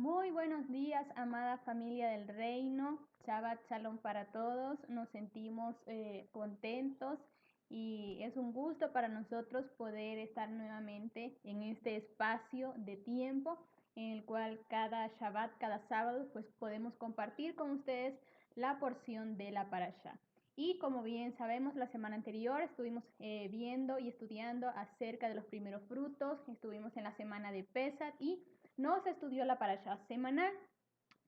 Muy buenos días, amada familia del reino. Shabbat Shalom para todos. Nos sentimos contentos y es un gusto para nosotros poder estar nuevamente en este espacio de tiempo en el cual cada Shabbat, cada sábado, pues podemos compartir con ustedes la porción de la parashá. Y como bien sabemos, la semana anterior estuvimos viendo y estudiando acerca de los primeros frutos. Estuvimos en la semana de Pesach y no se estudió la parashá semanal,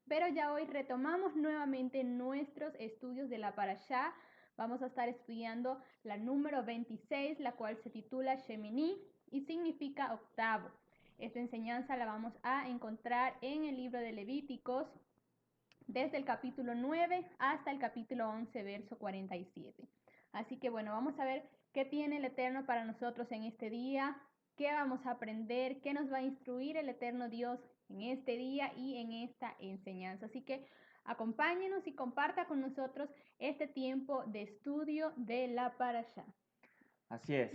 pero ya hoy retomamos nuevamente nuestros estudios de la parashá. Vamos a estar estudiando la número 26, la cual se titula Shemini y significa octavo. Esta enseñanza la vamos a encontrar en el libro de Levíticos, desde el capítulo 9 hasta el capítulo 11, verso 47. Así que bueno, vamos a ver qué tiene el Eterno para nosotros en este día, qué vamos a aprender, qué nos va a instruir el Eterno Dios en este día y en esta enseñanza. Así que acompáñenos y comparta con nosotros este tiempo de estudio de la Parashá. Así es.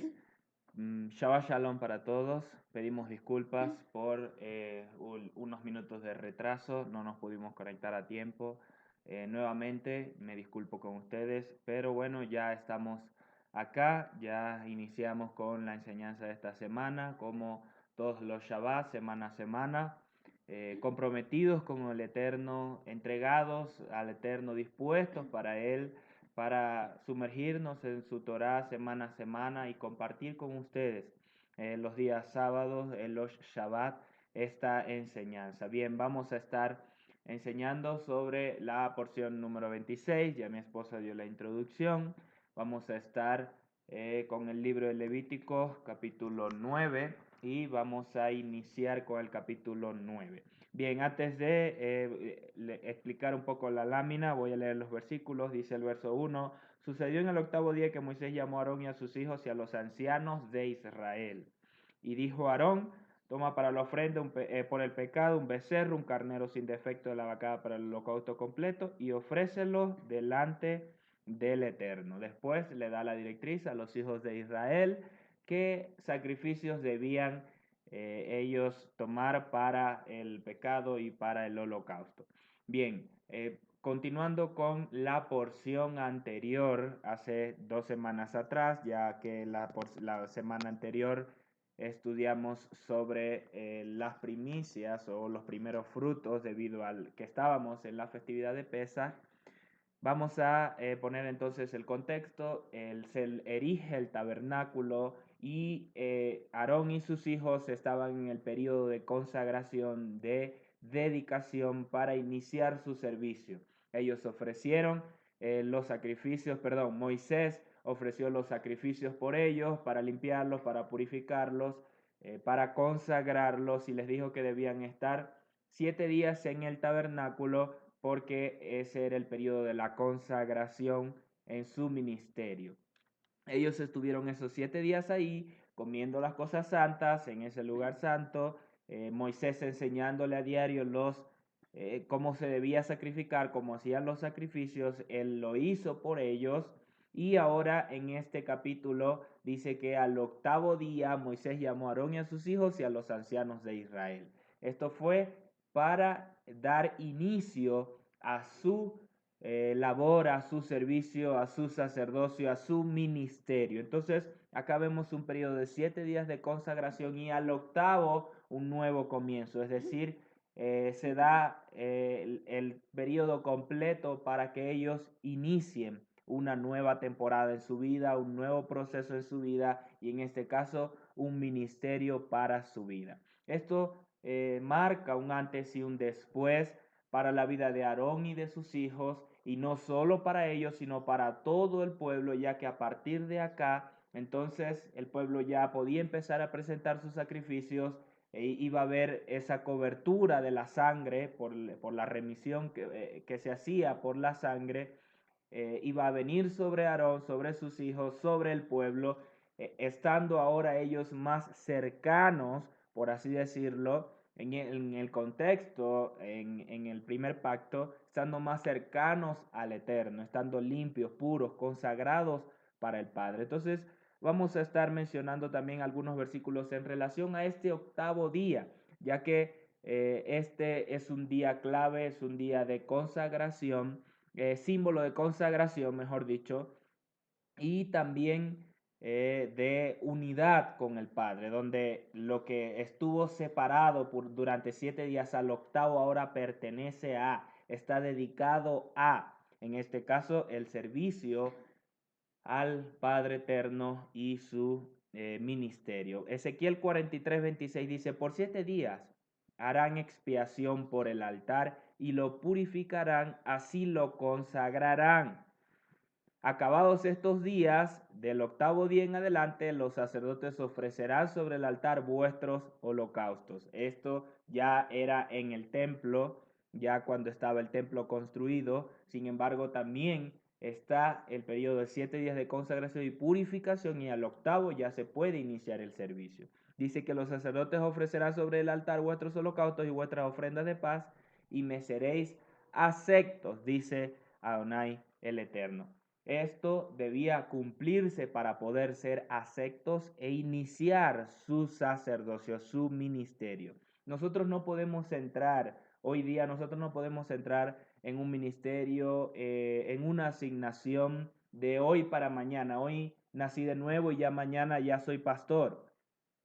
Shabbat Shalom para todos. Pedimos disculpas por unos minutos de retraso. No nos pudimos conectar a tiempo. Nuevamente me disculpo con ustedes, pero bueno, ya estamos acá. Ya iniciamos con la enseñanza de esta semana, como todos los Shabbat, semana a semana. Comprometidos con el Eterno, entregados al Eterno, dispuestos para sumergirnos en su Torah semana a semana y compartir con ustedes los días sábados, en los Shabbat, esta enseñanza. Bien, vamos a estar enseñando sobre la porción número 26, ya mi esposa dio la introducción. Vamos a estar con el libro de Levítico, capítulo 9, y vamos a iniciar con el capítulo 9. Bien, antes de explicar un poco la lámina, voy a leer los versículos. Dice el verso 1: Sucedió en el octavo día que Moisés llamó a Aarón y a sus hijos y a los ancianos de Israel. Y dijo Aarón: Toma para la ofrenda por el pecado un becerro, un carnero sin defecto de la vacada para el holocausto completo, y ofrécelo delante del Eterno. Después le da la directriz a los hijos de Israel qué sacrificios debían ellos tomar para el pecado y para el holocausto. Bien, continuando con la porción anterior, hace 2 semanas atrás, ya que la semana anterior estudiamos sobre las primicias o los primeros frutos debido al que estábamos en la festividad de Pesaj. Vamos a poner entonces el contexto. Se erige el tabernáculo y Aarón y sus hijos estaban en el periodo de consagración, de dedicación para iniciar su servicio. Ellos ofrecieron los sacrificios, Moisés ofreció los sacrificios por ellos, para limpiarlos, para purificarlos, para consagrarlos, y les dijo que debían estar 7 días en el tabernáculo porque ese era el periodo de la consagración en su ministerio. Ellos estuvieron esos 7 días ahí comiendo las cosas santas en ese lugar santo, Moisés enseñándole a diario cómo se debía sacrificar, cómo hacían los sacrificios. Él lo hizo por ellos. Y ahora en este capítulo dice que al octavo día Moisés llamó a Aarón y a sus hijos y a los ancianos de Israel. Esto fue para dar inicio a su labor, a su servicio, a su sacerdocio, a su ministerio. Entonces, acá vemos un periodo de 7 días de consagración y al octavo un nuevo comienzo, es decir, se da el periodo completo para que ellos inicien una nueva temporada en su vida, un nuevo proceso en su vida, y en este caso un ministerio para su vida. Esto marca un antes y un después para la vida de Aarón y de sus hijos, y no solo para ellos, sino para todo el pueblo, ya que a partir de acá, entonces el pueblo ya podía empezar a presentar sus sacrificios, iba a haber esa cobertura de la sangre por la remisión que se hacía por la sangre, iba a venir sobre Aarón, sobre sus hijos, sobre el pueblo, estando ahora ellos más cercanos, por así decirlo, en el contexto, en el primer pacto, estando más cercanos al Eterno, estando limpios, puros, consagrados para el Padre. Entonces, vamos a estar mencionando también algunos versículos en relación a este octavo día, ya que Este es un día clave, es un día de consagración, símbolo de consagración, mejor dicho, y también de unidad con el Padre, donde lo que estuvo separado durante 7 días al octavo ahora pertenece a, está dedicado a, en este caso, el servicio al Padre Eterno y su ministerio. Ezequiel 43:26 dice, por 7 días harán expiación por el altar y lo purificarán, así lo consagrarán. Acabados estos días, del octavo día en adelante, los sacerdotes ofrecerán sobre el altar vuestros holocaustos. Esto ya era en el templo, ya cuando estaba el templo construido. Sin embargo, también está el periodo de 7 días de consagración y purificación, y al octavo ya se puede iniciar el servicio. Dice que los sacerdotes ofrecerán sobre el altar vuestros holocaustos y vuestras ofrendas de paz, y me seréis aceptos, dice Adonai el Eterno. Esto debía cumplirse para poder ser aceptos e iniciar su sacerdocio, su ministerio. Nosotros no podemos entrar, hoy día nosotros no podemos entrar en un ministerio, en una asignación de hoy para mañana. Hoy nací de nuevo y ya mañana ya soy pastor.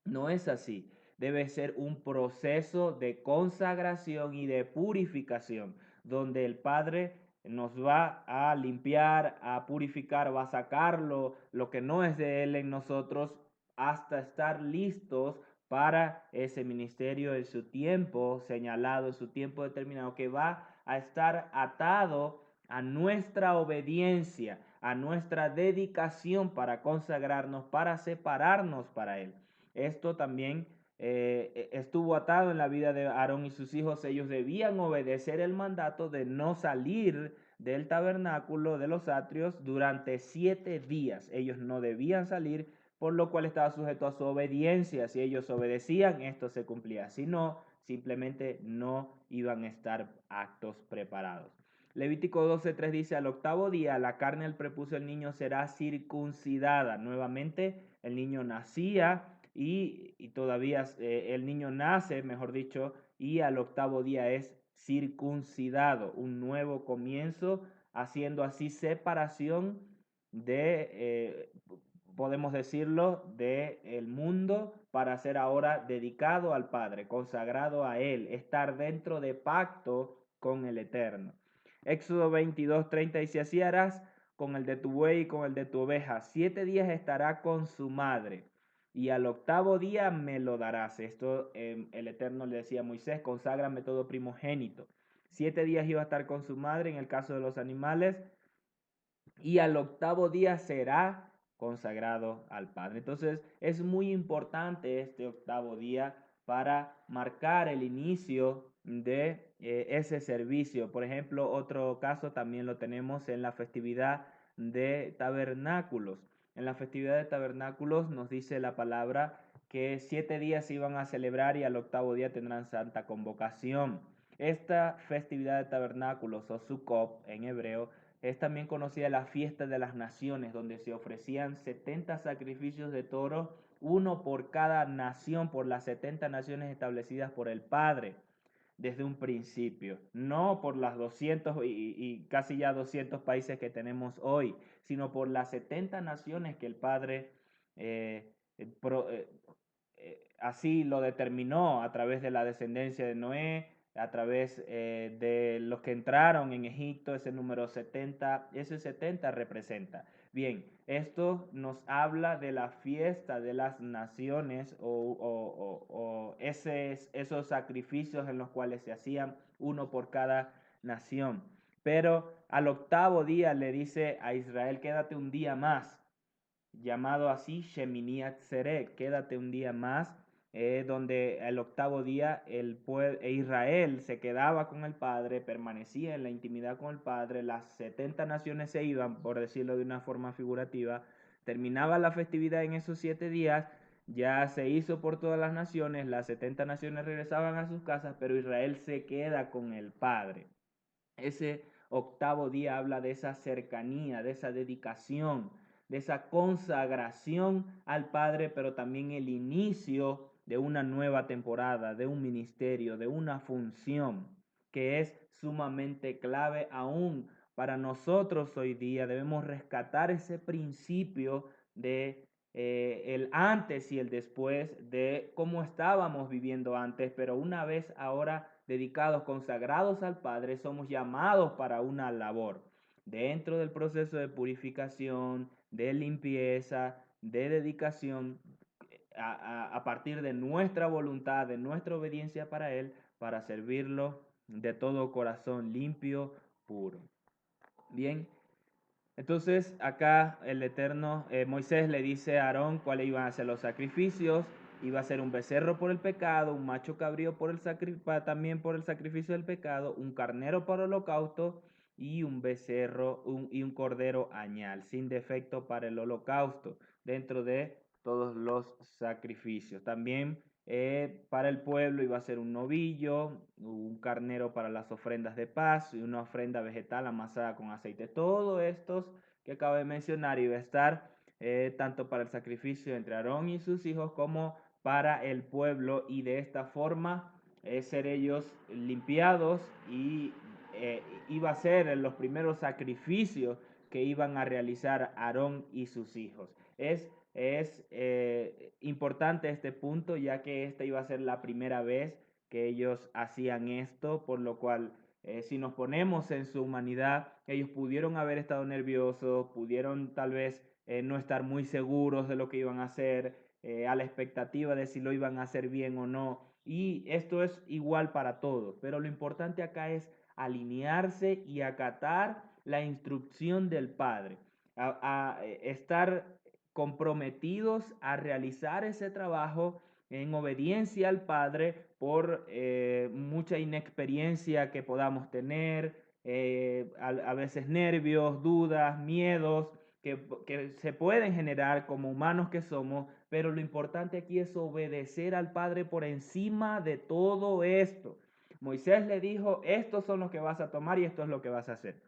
No es así. Debe ser un proceso de consagración y de purificación, donde el Padre nos va a limpiar, a purificar, va a sacar lo que no es de Él en nosotros hasta estar listos para ese ministerio en su tiempo señalado, en su tiempo determinado, que va a estar atado a nuestra obediencia, a nuestra dedicación para consagrarnos, para separarnos para Él. Esto también estuvo atado en la vida de Aarón y sus hijos. Ellos debían obedecer el mandato de no salir del tabernáculo, de los atrios, durante 7 días. Ellos no debían salir, por lo cual estaba sujeto a su obediencia. Si ellos obedecían, esto se cumplía. Si no, simplemente no iban a estar actos preparados. Levítico 12:3 dice, al octavo día la carne del prepucio del niño será circuncidada. Nuevamente, el niño nacía y todavía el niño nace, mejor dicho, y al octavo día es circuncidado, un nuevo comienzo, haciendo así separación de, podemos decirlo, de el mundo para ser ahora dedicado al Padre, consagrado a Él, estar dentro de pacto con el Eterno. Éxodo 22:30 dice, así harás con el de tu buey y con el de tu oveja. 7 días estará con su madre y al octavo día me lo darás. Esto el Eterno le decía a Moisés, conságrame todo primogénito. 7 días iba a estar con su madre en el caso de los animales y al octavo día será consagrado al Padre. Entonces es muy importante este octavo día para marcar el inicio de ese servicio. Por ejemplo, otro caso también lo tenemos en la festividad de tabernáculos. En la festividad de tabernáculos nos dice la palabra que 7 días se iban a celebrar y al octavo día tendrán santa convocación. Esta festividad de tabernáculos o Sukkot en hebreo es también conocida la fiesta de las naciones, donde se ofrecían 70 sacrificios de toro, uno por cada nación, por las 70 naciones establecidas por el Padre desde un principio, no por las 200 y casi ya 200 países que tenemos hoy, sino por las 70 naciones que el Padre eh, pro, así lo determinó a través de la descendencia de Noé, a través de los que entraron en Egipto, ese número 70, ese 70 representa. Bien, esto nos habla de la fiesta de las naciones o esos sacrificios en los cuales se hacían uno por cada nación. Pero al octavo día le dice a Israel, quédate un día más, llamado así Shemini Atzeret, quédate un día más, donde el octavo día Israel se quedaba con el Padre, permanecía en la intimidad con el Padre, las 70 naciones se iban, por decirlo de una forma figurativa, terminaba la festividad en esos 7 días, ya se hizo por todas las naciones, las 70 naciones regresaban a sus casas, pero Israel se queda con el Padre. Ese octavo día habla de esa cercanía, de esa dedicación, de esa consagración al Padre, pero también el inicio de una nueva temporada, de un ministerio, de una función que es sumamente clave aún para nosotros hoy día. Debemos rescatar ese principio de el antes y el después, de cómo estábamos viviendo antes, pero una vez ahora dedicados, consagrados al Padre, somos llamados para una labor dentro del proceso de purificación, de limpieza, de dedicación, a partir de nuestra voluntad, de nuestra obediencia para Él, para servirlo de todo corazón limpio, puro. Bien, entonces acá el Eterno, Moisés le dice a Aarón cuáles iban a ser los sacrificios. Iba a ser un becerro por el pecado, un macho cabrío también por el sacrificio del pecado, un carnero para el holocausto y un becerro y un cordero añal, sin defecto para el holocausto, dentro de todos los sacrificios. También para el pueblo iba a ser un novillo, un carnero para las ofrendas de paz y una ofrenda vegetal amasada con aceite. Todos estos que acabo de mencionar iba a estar tanto para el sacrificio entre Aarón y sus hijos como para el pueblo, y de esta forma ser ellos limpiados, y iba a ser los primeros sacrificios que iban a realizar Aarón y sus hijos. Es importante este punto, ya que esta iba a ser la primera vez que ellos hacían esto, por lo cual si nos ponemos en su humanidad, ellos pudieron haber estado nerviosos, pudieron tal vez no estar muy seguros de lo que iban a hacer, a la expectativa de si lo iban a hacer bien o no. Y esto es igual para todos, pero lo importante acá es alinearse y acatar la instrucción del Padre, a estar comprometidos a realizar ese trabajo en obediencia al Padre por mucha inexperiencia que podamos tener, a veces nervios, dudas, miedos que se pueden generar como humanos que somos, pero lo importante aquí es obedecer al Padre por encima de todo esto. Moisés le dijo, estos son los que vas a tomar y esto es lo que vas a hacer.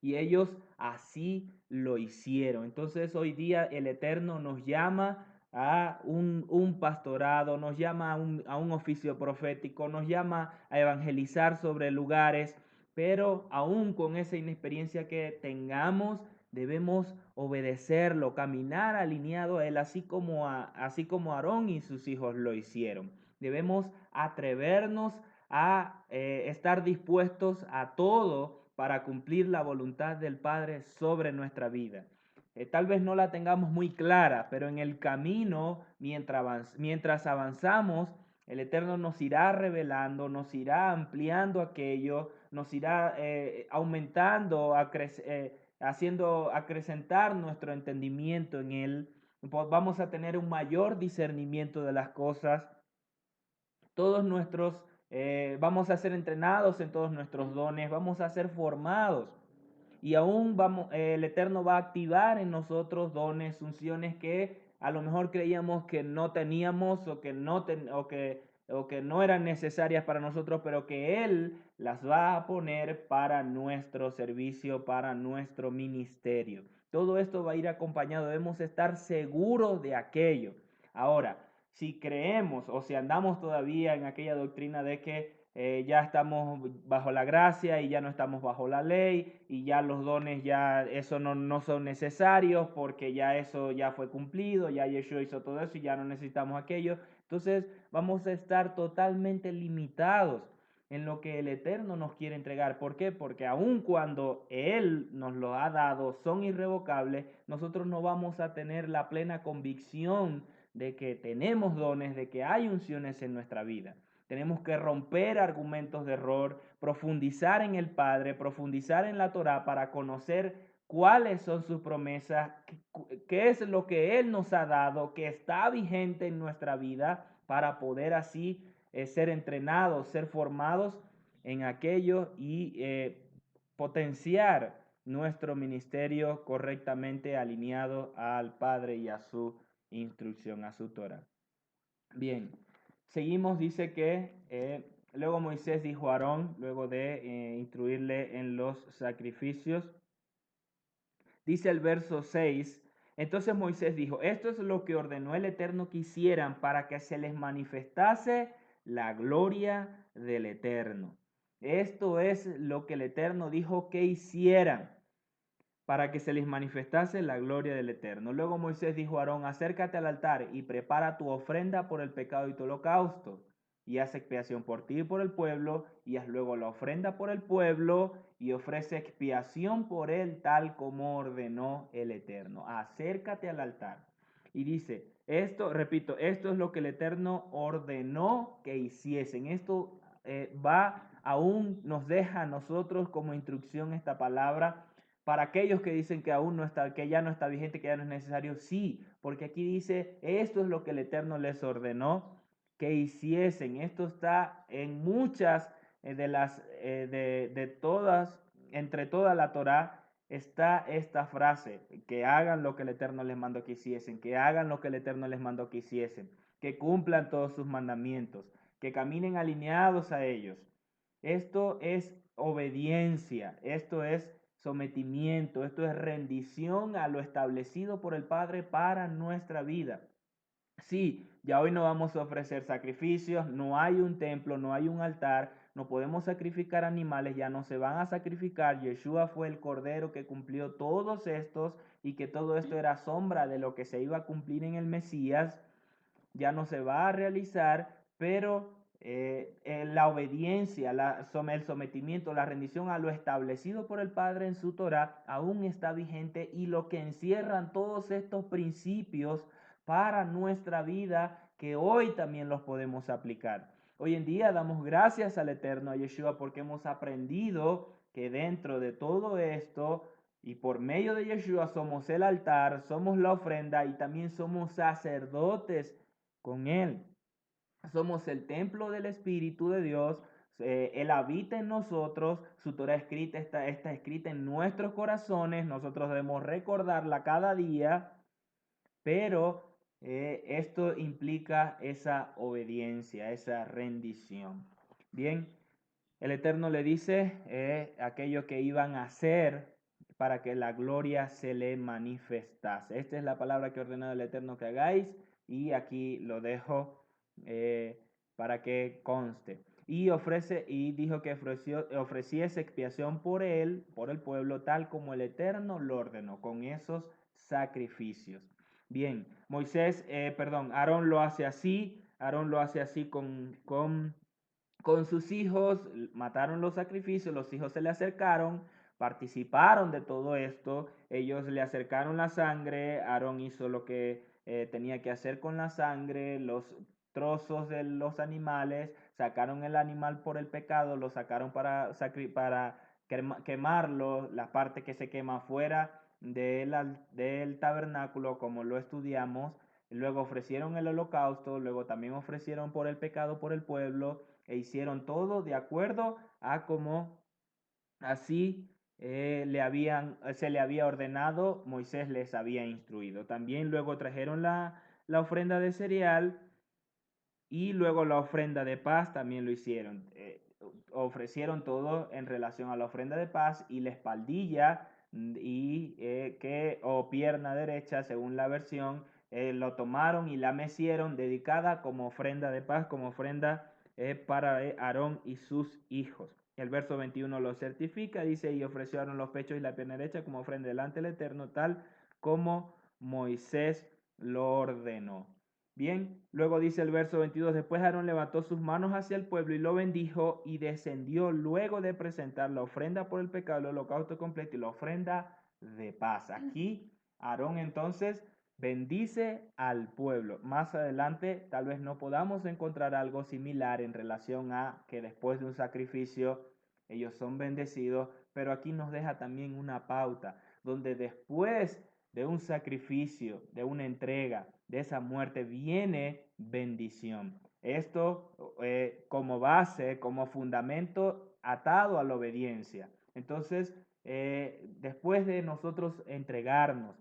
Y ellos así lo hicieron. Entonces hoy día el Eterno nos llama a un pastorado, nos llama a un oficio profético, nos llama a evangelizar sobre lugares, pero aún con esa inexperiencia que tengamos, debemos obedecerlo, caminar alineado a Él, así como Aarón y sus hijos lo hicieron. Debemos atrevernos a estar dispuestos a todo para cumplir la voluntad del Padre sobre nuestra vida. Tal vez no la tengamos muy clara, pero en el camino, mientras avanzamos, el Eterno nos irá revelando, nos irá ampliando aquello, nos irá aumentando, haciendo acrecentar nuestro entendimiento en Él. Vamos a tener un mayor discernimiento de las cosas. Todos nuestros, vamos a ser entrenados en todos nuestros dones, vamos a ser formados. Y aún el Eterno va a activar en nosotros dones, funciones que a lo mejor creíamos que no teníamos o que no eran necesarias para nosotros, pero que Él las va a poner para nuestro servicio, para nuestro ministerio. Todo esto va a ir acompañado, debemos estar seguros de aquello. Ahora, si creemos o si andamos todavía en aquella doctrina de que ya estamos bajo la gracia y ya no estamos bajo la ley y ya los dones ya eso no son necesarios porque ya eso ya fue cumplido, ya Yeshua hizo todo eso y ya no necesitamos aquello. Entonces vamos a estar totalmente limitados en lo que el Eterno nos quiere entregar. ¿Por qué? Porque aun cuando Él nos lo ha dado, son irrevocables, nosotros no vamos a tener la plena convicción de que tenemos dones, de que hay unciones en nuestra vida. Tenemos que romper argumentos de error, profundizar en el Padre, profundizar en la Torá para conocer cuáles son sus promesas, qué es lo que Él nos ha dado, que está vigente en nuestra vida, para poder así ser entrenados, ser formados en aquello y potenciar nuestro ministerio correctamente alineado al Padre y a su instrucción, a su Torah. Bien, seguimos, dice que luego Moisés dijo a Aarón, luego de instruirle en los sacrificios, dice el verso 6, Entonces Moisés dijo, esto es lo que ordenó el Eterno que hicieran para que se les manifestase la gloria del Eterno. Esto es lo que el Eterno dijo que hicieran para que se les manifestase la gloria del Eterno. Luego Moisés dijo a Aarón, acércate al altar y prepara tu ofrenda por el pecado y tu holocausto, y haz expiación por ti y por el pueblo, y haz luego la ofrenda por el pueblo, y ofrece expiación por él, tal como ordenó el Eterno. Acércate al altar. Y dice, esto, repito, esto es lo que el Eterno ordenó que hiciesen. Esto aún nos deja a nosotros como instrucción esta palabra para aquellos que dicen que aún no está, que ya no está vigente, que ya no es necesario, sí, porque aquí dice, esto es lo que el Eterno les ordenó que hiciesen. Esto está en muchas de todas, entre toda la Torá, está esta frase, que hagan lo que el Eterno les mandó que hiciesen, que hagan lo que el Eterno les mandó que hiciesen, que cumplan todos sus mandamientos, que caminen alineados a ellos. Esto es obediencia, esto es sometimiento, esto es rendición a lo establecido por el Padre para nuestra vida. Sí, ya hoy no vamos a ofrecer sacrificios, no hay un templo, no hay un altar, no podemos sacrificar animales, ya no se van a sacrificar. Yeshua fue el Cordero que cumplió todos estos y que todo esto era sombra de lo que se iba a cumplir en el Mesías. Ya no se va a realizar, pero la obediencia, el sometimiento, la rendición a lo establecido por el Padre en su Torah aún está vigente, y lo que encierran todos estos principios para nuestra vida, que hoy también los podemos aplicar. Hoy en día damos gracias al Eterno, a Yeshua, porque hemos aprendido que dentro de todo esto y por medio de Yeshua somos el altar, somos la ofrenda y también somos sacerdotes con Él. Somos el templo del Espíritu de Dios. Él habita en nosotros, su Torah escrita está escrita en nuestros corazones, nosotros debemos recordarla cada día, pero esto implica esa obediencia, esa rendición. Bien, el Eterno le dice aquello que iban a hacer para que la gloria se le manifestase. Esta es la palabra que ha ordenado el Eterno que hagáis, y aquí lo dejo para que conste. Y dijo que ofreciese expiación por él, por el pueblo, tal como el Eterno lo ordenó, con esos sacrificios. Bien, Aarón lo hace así. Aarón lo hace así con sus hijos, mataron los sacrificios, los hijos se le acercaron, participaron de todo esto, ellos le acercaron la sangre, Aarón hizo lo que tenía que hacer con la sangre, los trozos de los animales, sacaron el animal por el pecado, lo sacaron para quemarlo, la parte que se quema fuera del tabernáculo, como lo estudiamos. Luego ofrecieron el holocausto, luego también ofrecieron por el pecado por el pueblo, e hicieron todo de acuerdo a como así se le había ordenado, Moisés les había instruido. También luego trajeron la ofrenda de cereal, y luego la ofrenda de paz también lo hicieron. Ofrecieron todo en relación a la ofrenda de paz, y la espaldilla o pierna derecha, según la versión, lo tomaron y la mecieron, dedicada como ofrenda de paz, como ofrenda para Aarón y sus hijos. El verso 21 lo certifica, dice, y ofreció Aarón los pechos y la pierna derecha como ofrenda delante del Eterno, tal como Moisés lo ordenó. Bien, luego dice el verso 22, después Aarón levantó sus manos hacia el pueblo y lo bendijo, y descendió luego de presentar la ofrenda por el pecado, el holocausto completo y la ofrenda de paz. Aquí Aarón entonces bendice al pueblo. Más adelante tal vez no podamos encontrar algo similar en relación a que después de un sacrificio ellos son bendecidos, pero aquí nos deja también una pauta donde después de un sacrificio, de una entrega, de esa muerte, viene bendición. Esto como base, como fundamento atado a la obediencia. Entonces, después de nosotros entregarnos,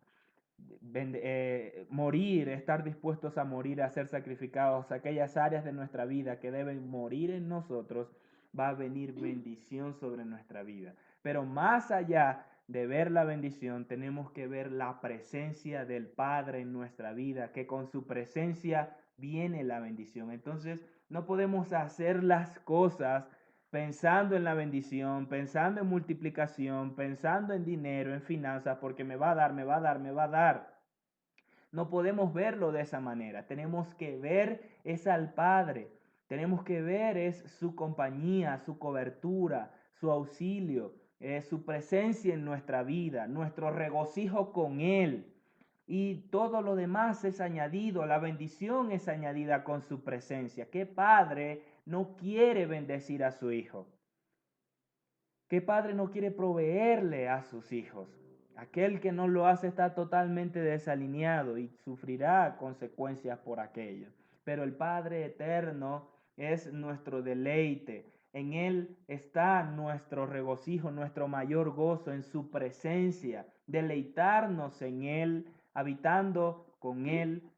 morir, estar dispuestos a morir, a ser sacrificados, aquellas áreas de nuestra vida que deben morir en nosotros, va a venir bendición sobre nuestra vida. Pero más allá de ver la bendición, tenemos que ver la presencia del Padre en nuestra vida, que con su presencia viene la bendición. Entonces, no podemos hacer las cosas pensando en la bendición, pensando en multiplicación, pensando en dinero, en finanzas, porque me va a dar, me va a dar, me va a dar. No podemos verlo de esa manera. Tenemos que ver es al Padre. Tenemos que ver es su compañía, su cobertura, su auxilio, su presencia en nuestra vida, nuestro regocijo con Él. Y todo lo demás es añadido, la bendición es añadida con su presencia. ¿Qué padre no quiere bendecir a su hijo? ¿Qué padre no quiere proveerle a sus hijos? Aquel que no lo hace está totalmente desalineado y sufrirá consecuencias por aquello. Pero el Padre eterno es nuestro deleite. En Él está nuestro regocijo, nuestro mayor gozo en su presencia. Deleitarnos en Él, habitando con Él.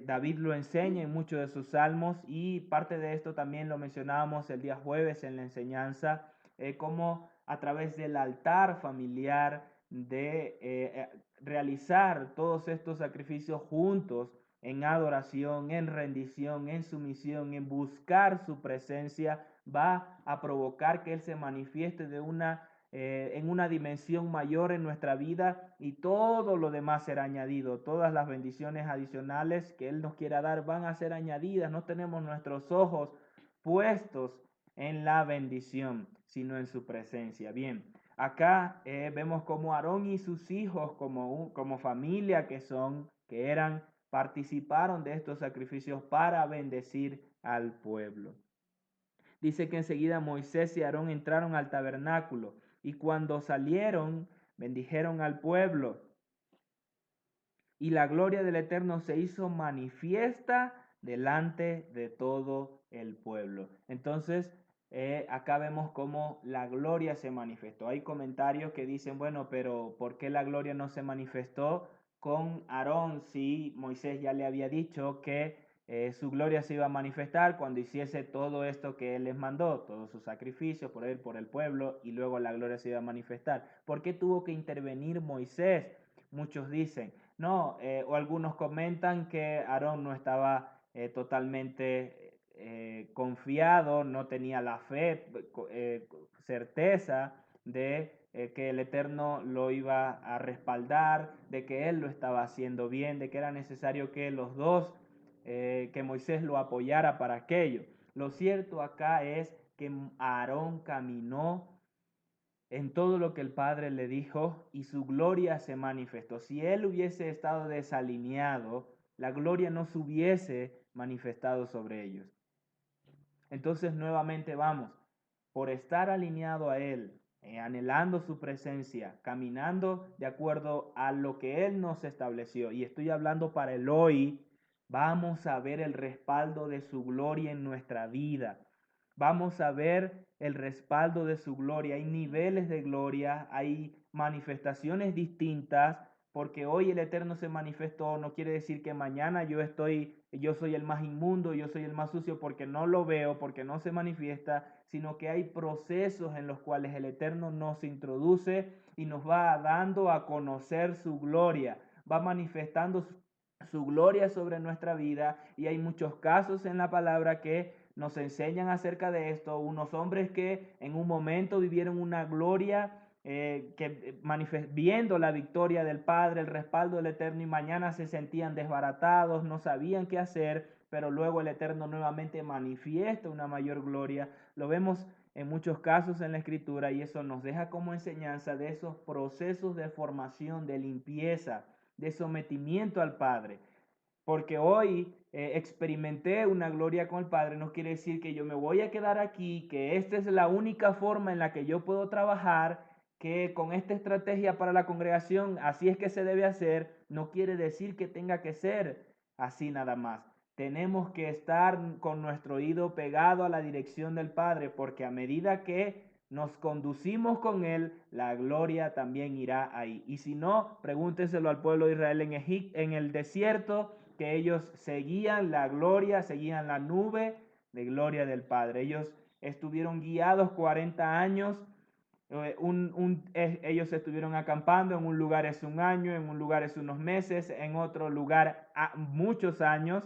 David lo enseña en muchos de sus salmos y parte de esto también lo mencionábamos el día jueves en la enseñanza, como a través del altar familiar, de realizar todos estos sacrificios juntos en adoración, en rendición, en sumisión, en buscar su presencia, va a provocar que Él se manifieste en una dimensión mayor en nuestra vida y todo lo demás será añadido. Todas las bendiciones adicionales que Él nos quiera dar van a ser añadidas. No tenemos nuestros ojos puestos en la bendición, sino en su presencia. Bien, acá vemos como Aarón y sus hijos, como familia que eran, participaron de estos sacrificios para bendecir al pueblo. Dice que enseguida Moisés y Aarón entraron al tabernáculo y cuando salieron bendijeron al pueblo. Y la gloria del Eterno se hizo manifiesta delante de todo el pueblo. Entonces, acá vemos cómo la gloria se manifestó. Hay comentarios que dicen, bueno, pero ¿por qué la gloria no se manifestó con Aarón si Moisés ya le había dicho que su gloria se iba a manifestar cuando hiciese todo esto que él les mandó, todos sus sacrificios por él, por el pueblo, y luego la gloria se iba a manifestar? ¿Por qué tuvo que intervenir Moisés? Muchos dicen, no, o algunos comentan que Aarón no estaba totalmente confiado, no tenía la fe, certeza de que el Eterno lo iba a respaldar, de que él lo estaba haciendo bien, de que era necesario que los dos, que Moisés lo apoyara para aquello. Lo cierto acá es que Aarón caminó en todo lo que el Padre le dijo y su gloria se manifestó. Si él hubiese estado desalineado, la gloria no se hubiese manifestado sobre ellos. Entonces nuevamente vamos, por estar alineado a Él, anhelando su presencia, caminando de acuerdo a lo que Él nos estableció, y estoy hablando para el hoy, vamos a ver el respaldo de su gloria en nuestra vida. Vamos a ver el respaldo de su gloria. Hay niveles de gloria, hay manifestaciones distintas, porque hoy el Eterno se manifestó, no quiere decir que mañana yo soy el más inmundo, yo soy el más sucio porque no lo veo, porque no se manifiesta, sino que hay procesos en los cuales el Eterno nos introduce y nos va dando a conocer su gloria, va manifestando su gloria sobre nuestra vida, y hay muchos casos en la palabra que nos enseñan acerca de esto, unos hombres que en un momento vivieron una gloria, viendo la victoria del Padre, el respaldo del Eterno, y mañana se sentían desbaratados, no sabían qué hacer, pero luego el Eterno nuevamente manifiesta una mayor gloria. Lo vemos en muchos casos en la Escritura, y eso nos deja como enseñanza de esos procesos de formación, de limpieza, de sometimiento al Padre. Porque hoy experimenté una gloria con el Padre, no quiere decir que yo me voy a quedar aquí, que esta es la única forma en la que yo puedo trabajar, que con esta estrategia para la congregación así es que se debe hacer. No quiere decir que tenga que ser así nada más. Tenemos que estar con nuestro oído pegado a la dirección del Padre, porque a medida que nos conducimos con Él, la gloria también irá ahí. Y si no, pregúntenselo al pueblo de Israel en el desierto, que ellos seguían la gloria, seguían la nube de gloria del Padre. Ellos estuvieron guiados 40 años Ellos estuvieron acampando en un lugar es un año, en un lugar es unos meses, en otro lugar muchos años,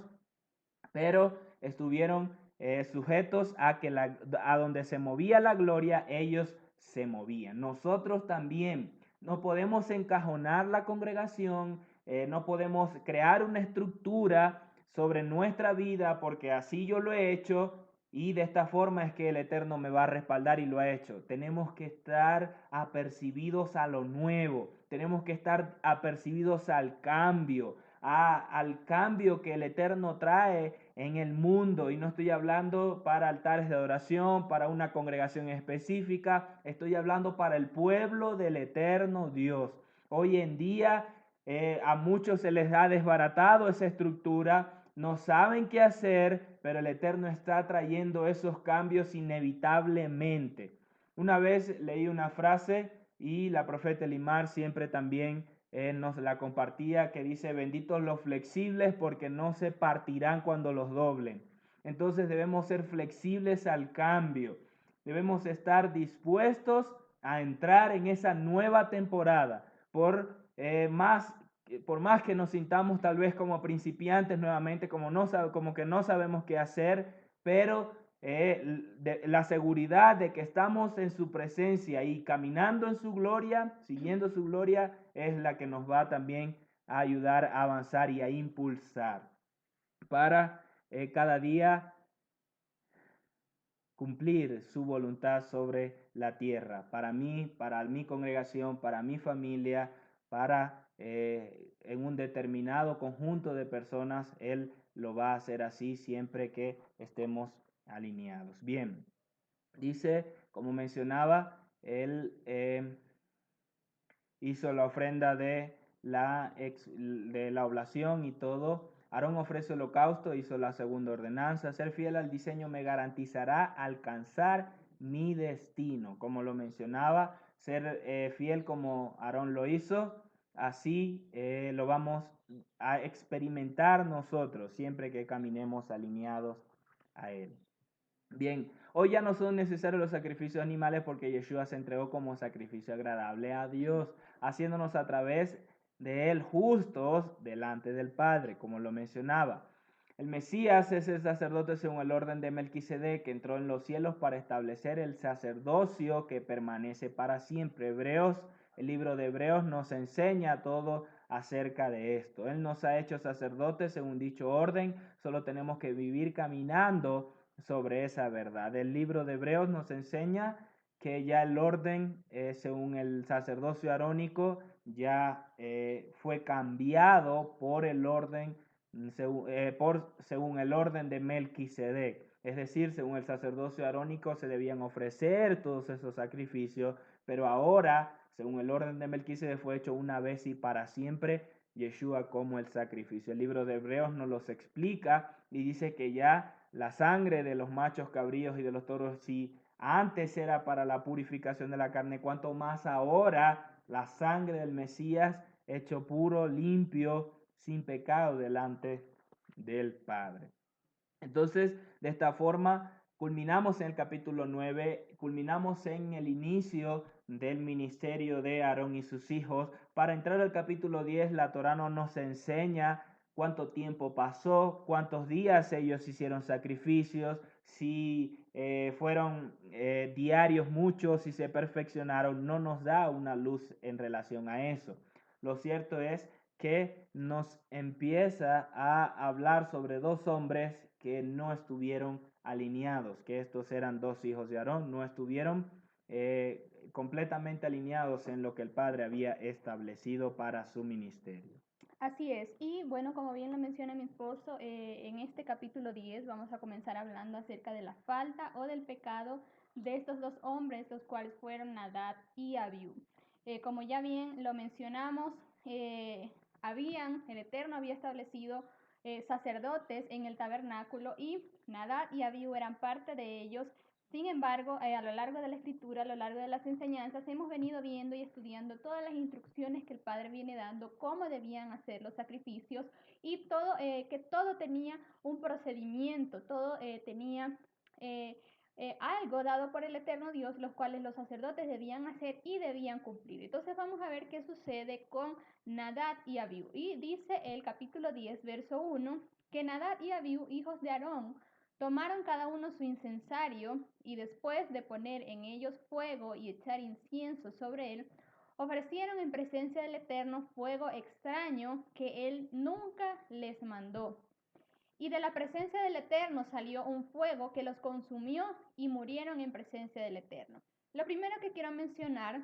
pero estuvieron sujetos a que a donde se movía la gloria, ellos se movían. Nosotros también no podemos encajonar la congregación, no podemos crear una estructura sobre nuestra vida porque así yo lo he hecho y de esta forma es que el Eterno me va a respaldar y lo ha hecho. Tenemos que estar apercibidos a lo nuevo, tenemos que estar apercibidos al cambio, al cambio que el Eterno trae en el mundo. Y no estoy hablando para altares de adoración, para una congregación específica, estoy hablando para el pueblo del Eterno Dios. Hoy en día a muchos se les ha desbaratado esa estructura, no saben qué hacer, pero el Eterno está trayendo esos cambios inevitablemente. Una vez leí una frase y la profeta Elimar siempre también nos la compartía, que dice: benditos los flexibles porque no se partirán cuando los doblen. Entonces debemos ser flexibles al cambio, debemos estar dispuestos a entrar en esa nueva temporada por más que nos sintamos tal vez como principiantes nuevamente, como que no sabemos qué hacer, pero la seguridad de que estamos en su presencia y caminando en su gloria, siguiendo su gloria, es la que nos va también a ayudar a avanzar y a impulsar para cada día cumplir su voluntad sobre la tierra, para mí, para mi congregación, para mi familia, para en un determinado conjunto de personas. Él lo va a hacer así siempre que estemos alineados. Bien, dice, como mencionaba, él hizo la ofrenda de la oblación y todo. Aarón ofrece holocausto, hizo la segunda ordenanza. Ser fiel al diseño me garantizará alcanzar mi destino. Como lo mencionaba, ser fiel como Aarón lo hizo, así lo vamos a experimentar nosotros siempre que caminemos alineados a Él. Bien, hoy ya no son necesarios los sacrificios animales porque Yeshua se entregó como sacrificio agradable a Dios, haciéndonos a través de Él justos delante del Padre, como lo mencionaba. El Mesías es el sacerdote según el orden de Melquisedec, que entró en los cielos para establecer el sacerdocio que permanece para siempre. El libro de Hebreos nos enseña todo acerca de esto. Él nos ha hecho sacerdotes según dicho orden, solo tenemos que vivir caminando sobre esa verdad. El libro de Hebreos nos enseña que ya el orden, según el sacerdocio arónico, ya fue cambiado por el orden, según el orden de Melquisedec. Es decir, según el sacerdocio arónico se debían ofrecer todos esos sacrificios, pero ahora, según el orden de Melquisedec, fue hecho una vez y para siempre Yeshua como el sacrificio. El libro de Hebreos nos los explica y dice que ya la sangre de los machos cabríos y de los toros, si antes era para la purificación de la carne, cuanto más ahora la sangre del Mesías hecho puro, limpio, sin pecado delante del Padre. Entonces, de esta forma, culminamos en el capítulo 9, culminamos en el inicio del ministerio de Aarón y sus hijos. Para entrar al capítulo 10, la Torá no nos enseña cuánto tiempo pasó, cuántos días ellos hicieron sacrificios, si fueron diarios muchos, si se perfeccionaron, no nos da una luz en relación a eso. Lo cierto es que nos empieza a hablar sobre dos hombres que no estuvieron alineados, que estos eran dos hijos de Aarón, no estuvieron completamente alineados en lo que el Padre había establecido para su ministerio. Así es, y bueno, como bien lo menciona mi esposo, en este capítulo 10 vamos a comenzar hablando acerca de la falta o del pecado de estos dos hombres, los cuales fueron Nadab y Abiú. Como ya bien lo mencionamos, el Eterno había establecido sacerdotes en el tabernáculo y Nadab y Abiú eran parte de ellos. Sin embargo, a lo largo de la escritura, a lo largo de las enseñanzas, hemos venido viendo y estudiando todas las instrucciones que el Padre viene dando, cómo debían hacer los sacrificios y todo, que todo tenía un procedimiento, todo tenía algo dado por el eterno Dios, los cuales los sacerdotes debían hacer y debían cumplir. Entonces vamos a ver qué sucede con Nadab y Abiú. Y dice el capítulo 10, verso 1, que Nadab y Abiú, hijos de Aarón, tomaron cada uno su incensario y después de poner en ellos fuego y echar incienso sobre él, ofrecieron en presencia del Eterno fuego extraño que él nunca les mandó. Y de la presencia del Eterno salió un fuego que los consumió y murieron en presencia del Eterno. Lo primero que quiero mencionar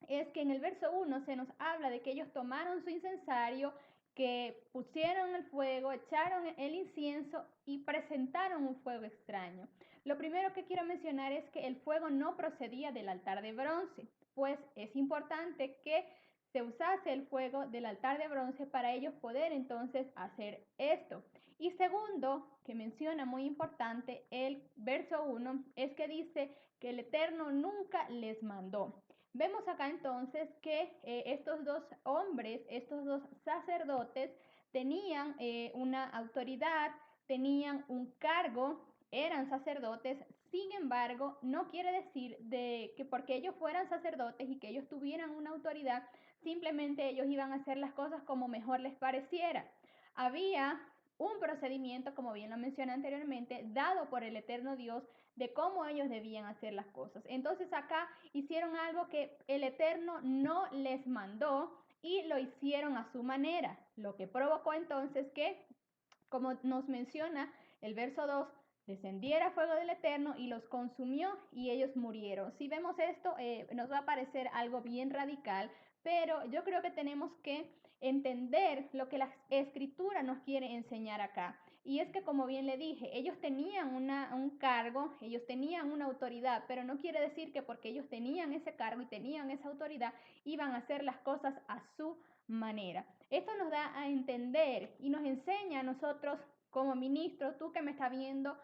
es que en el verso 1 se nos habla de que ellos tomaron su incensario, que pusieron el fuego, echaron el incienso y presentaron un fuego extraño. Lo primero que quiero mencionar es que el fuego no procedía del altar de bronce, pues es importante que se usase el fuego del altar de bronce para ellos poder entonces hacer esto. Y segundo, que menciona muy importante el verso 1, es que dice que el Eterno nunca les mandó. Vemos acá entonces que estos dos hombres, estos dos sacerdotes, tenían una autoridad, tenían un cargo, eran sacerdotes. Sin embargo, no quiere decir de que porque ellos fueran sacerdotes y que ellos tuvieran una autoridad, simplemente ellos iban a hacer las cosas como mejor les pareciera. Había un procedimiento, como bien lo mencioné anteriormente, dado por el eterno Dios de cómo ellos debían hacer las cosas. Entonces acá hicieron algo que el Eterno no les mandó y lo hicieron a su manera, lo que provocó entonces que, como nos menciona el verso 2, descendiera fuego del Eterno y los consumió y ellos murieron. Si vemos esto, nos va a parecer algo bien radical, pero yo creo que tenemos que entender lo que la escritura nos quiere enseñar acá. Y es que, como bien le dije, ellos tenían un cargo, ellos tenían una autoridad, pero no quiere decir que porque ellos tenían ese cargo y tenían esa autoridad, iban a hacer las cosas a su manera. Esto nos da a entender y nos enseña a nosotros como ministro, tú que me estás viendo,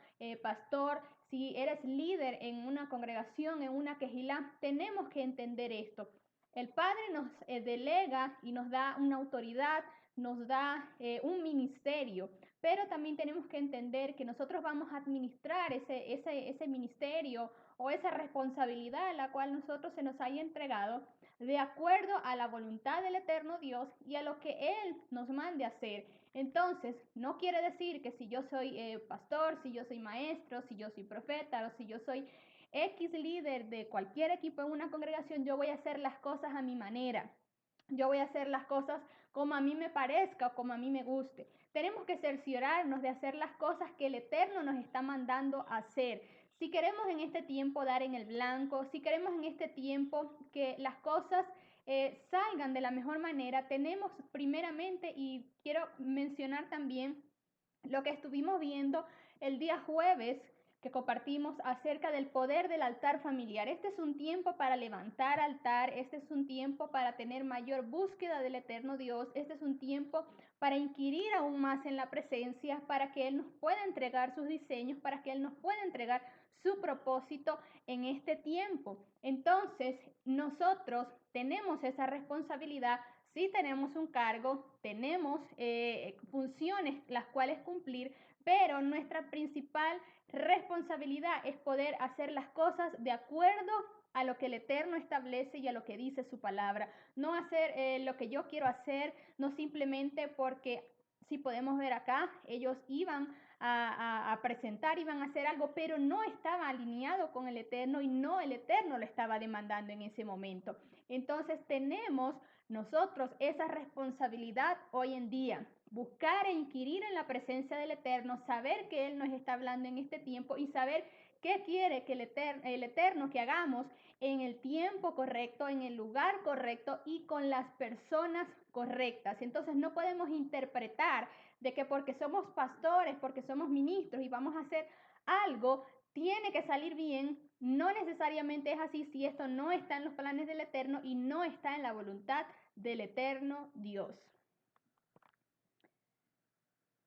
pastor, si eres líder en una congregación, en una quejilá, tenemos que entender esto. El Padre nos delega y nos da una autoridad, nos da un ministerio, pero también tenemos que entender que nosotros vamos a administrar ese ministerio o esa responsabilidad a la cual nosotros se nos haya entregado de acuerdo a la voluntad del eterno Dios y a lo que Él nos mande hacer. Entonces, no quiere decir que si yo soy pastor, si yo soy maestro, si yo soy profeta o si yo soy X líder de cualquier equipo en una congregación, yo voy a hacer las cosas a mi manera. Yo voy a hacer las cosas como a mí me parezca o como a mí me guste. Tenemos que cerciorarnos de hacer las cosas que el Eterno nos está mandando a hacer. Si queremos en este tiempo dar en el blanco, si queremos en este tiempo que las cosas salgan de la mejor manera, tenemos primeramente, y quiero mencionar también lo que estuvimos viendo el día jueves, que compartimos acerca del poder del altar familiar. Este es un tiempo para levantar altar, este es un tiempo para tener mayor búsqueda del eterno Dios, este es un tiempo para inquirir aún más en la presencia, para que Él nos pueda entregar sus diseños, para que Él nos pueda entregar su propósito en este tiempo. Entonces, nosotros tenemos esa responsabilidad. Sí tenemos un cargo, tenemos funciones las cuales cumplir, pero nuestra principal responsabilidad es poder hacer las cosas de acuerdo a lo que el Eterno establece y a lo que dice su palabra. No hacer lo que yo quiero hacer, no simplemente porque, si podemos ver acá, ellos iban a presentar, iban a hacer algo, pero no estaba alineado con el Eterno y no el Eterno lo estaba demandando en ese momento. Entonces tenemos nosotros esa responsabilidad hoy en día, buscar e inquirir en la presencia del Eterno, saber que Él nos está hablando en este tiempo y saber qué quiere que el Eterno que hagamos en el tiempo correcto, en el lugar correcto y con las personas correctas. Entonces no podemos interpretar de que porque somos pastores, porque somos ministros y vamos a hacer algo, tiene que salir bien. No necesariamente es así si esto no está en los planes del Eterno y no está en la voluntad del eterno Dios.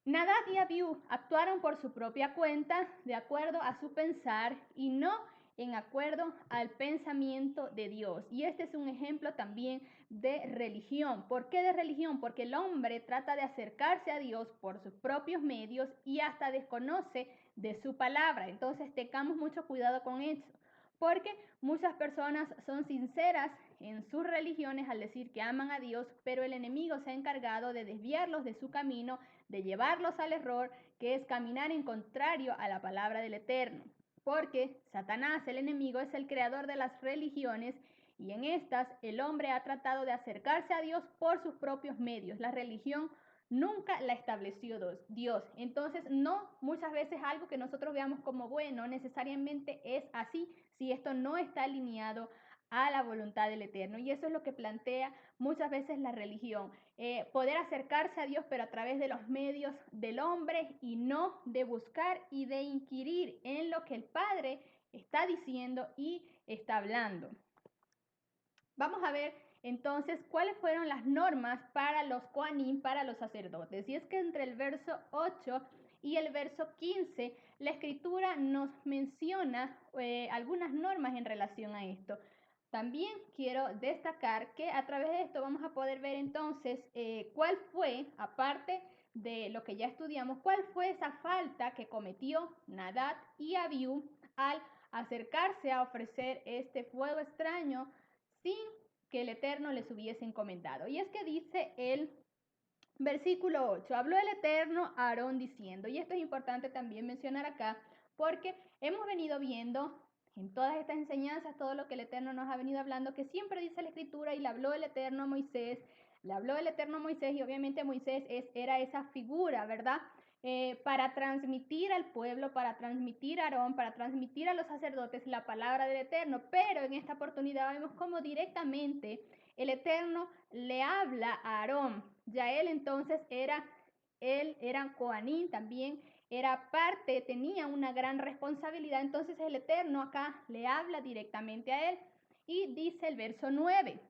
Nadab y Abiú actuaron por su propia cuenta, de acuerdo a su pensar, y no en acuerdo al pensamiento de Dios. Y este es un ejemplo también de religión. ¿Por qué de religión? Porque el hombre trata de acercarse a Dios por sus propios medios y hasta desconoce de su palabra. Entonces tengamos mucho cuidado con eso, porque muchas personas son sinceras en sus religiones al decir que aman a Dios, pero el enemigo se ha encargado de desviarlos de su camino, de llevarlos al error, que es caminar en contrario a la palabra del Eterno. Porque Satanás, el enemigo, es el creador de las religiones y en estas el hombre ha tratado de acercarse a Dios por sus propios medios. La religión nunca la estableció Dios. Entonces, no muchas veces algo que nosotros veamos como bueno necesariamente es así si esto no está alineado a la voluntad del Eterno. Y eso es lo que plantea muchas veces la religión. Poder acercarse a Dios, pero a través de los medios del hombre y no de buscar y de inquirir en lo que el Padre está diciendo y está hablando. Vamos a ver entonces cuáles fueron las normas para los Kohanim, para los sacerdotes. Y es que entre el verso 8 y el verso 15, la escritura nos menciona algunas normas en relación a esto. También quiero destacar que a través de esto vamos a poder ver entonces cuál fue, aparte de lo que ya estudiamos, cuál fue esa falta que cometió Nadab y Abiú al acercarse a ofrecer este fuego extraño sin que el Eterno les hubiese encomendado. Y es que dice el versículo 8, habló el Eterno a Aarón diciendo, y esto es importante también mencionar acá, porque hemos venido viendo en todas estas enseñanzas, todo lo que el Eterno nos ha venido hablando, que siempre dice la Escritura, y le habló el Eterno a Moisés, le habló el Eterno a Moisés, y obviamente Moisés era esa figura, ¿verdad? Para transmitir al pueblo, para transmitir a Aarón, para transmitir a los sacerdotes la palabra del Eterno, pero en esta oportunidad vemos cómo directamente el Eterno le habla a Aarón. Ya él entonces era Coanín también, era parte, tenía una gran responsabilidad, entonces el Eterno acá le habla directamente a él y dice el verso 9,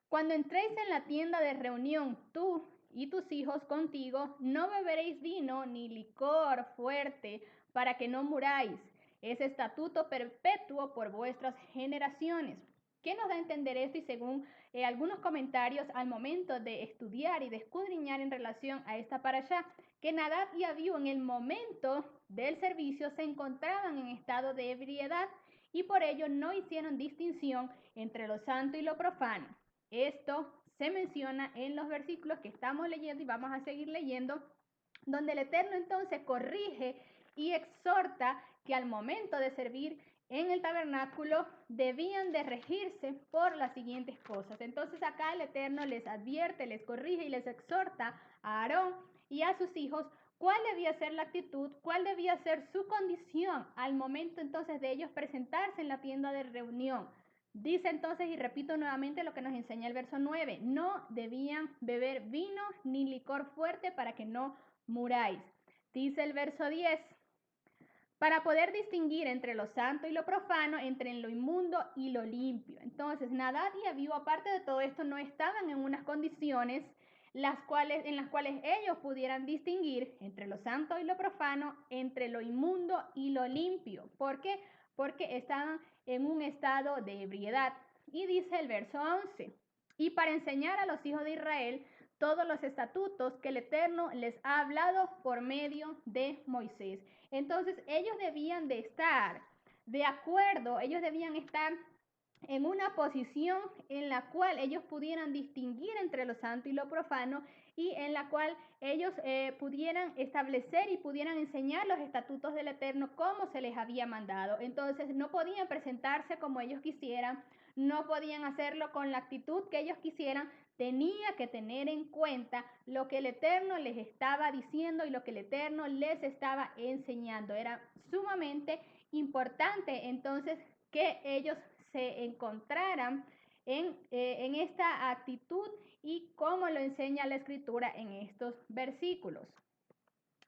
cuando entréis en la tienda de reunión, tú y tus hijos contigo, no beberéis vino ni licor fuerte para que no muráis. Es estatuto perpetuo por vuestras generaciones. ¿Qué nos da a entender esto? Y según algunos comentarios al momento de estudiar y de escudriñar en relación a esta parashá, que Nadab y Abiú en el momento del servicio se encontraban en estado de ebriedad y por ello no hicieron distinción entre lo santo y lo profano. Esto se menciona en los versículos que estamos leyendo y vamos a seguir leyendo, donde el Eterno entonces corrige y exhorta que al momento de servir en el tabernáculo debían de regirse por las siguientes cosas. Entonces acá el Eterno les advierte, les corrige y les exhorta a Aarón y a sus hijos cuál debía ser la actitud, cuál debía ser su condición al momento entonces de ellos presentarse en la tienda de reunión. Dice entonces, y repito nuevamente lo que nos enseña el verso 9, no debían beber vino ni licor fuerte para que no muráis. Dice el verso 10, para poder distinguir entre lo santo y lo profano, entre lo inmundo y lo limpio. Entonces, Nadab y Abiú, aparte de todo esto, no estaban en unas condiciones en las cuales ellos pudieran distinguir entre lo santo y lo profano, entre lo inmundo y lo limpio. ¿Por qué? Porque estaban en un estado de ebriedad. Y dice el verso 11, y para enseñar a los hijos de Israel todos los estatutos que el Eterno les ha hablado por medio de Moisés. Entonces ellos debían de estar de acuerdo, ellos debían estar en una posición en la cual ellos pudieran distinguir entre lo santo y lo profano y en la cual ellos pudieran establecer y pudieran enseñar los estatutos del Eterno como se les había mandado. Entonces no podían presentarse como ellos quisieran, no podían hacerlo con la actitud que ellos quisieran, tenía que tener en cuenta lo que el Eterno les estaba diciendo y lo que el Eterno les estaba enseñando. Era sumamente importante entonces que ellos se encontraran en esta actitud y cómo lo enseña la Escritura en estos versículos.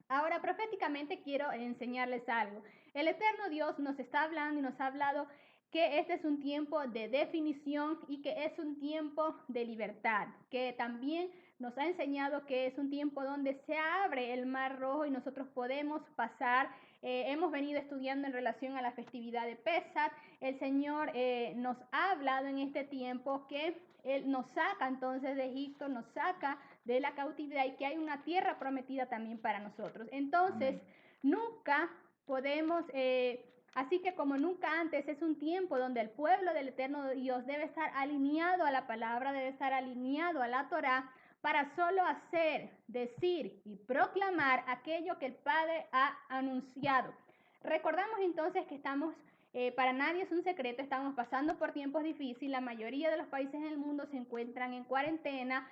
Ahora, proféticamente quiero enseñarles algo. El Eterno Dios nos está hablando y nos ha hablado que este es un tiempo de definición y que es un tiempo de libertad, que también nos ha enseñado que es un tiempo donde se abre el mar rojo y nosotros podemos pasar hemos venido estudiando en relación a la festividad de Pesach. El Señor nos ha hablado en este tiempo que Él nos saca entonces de Egipto, nos saca de la cautividad y que hay una tierra prometida también para nosotros. Entonces, nunca podemos... Así que como nunca antes es un tiempo donde el pueblo del eterno Dios debe estar alineado a la palabra, debe estar alineado a la Torá para solo hacer, decir y proclamar aquello que el Padre ha anunciado. Recordamos entonces que para nadie es un secreto, estamos pasando por tiempos difíciles, la mayoría de los países en el mundo se encuentran en cuarentena,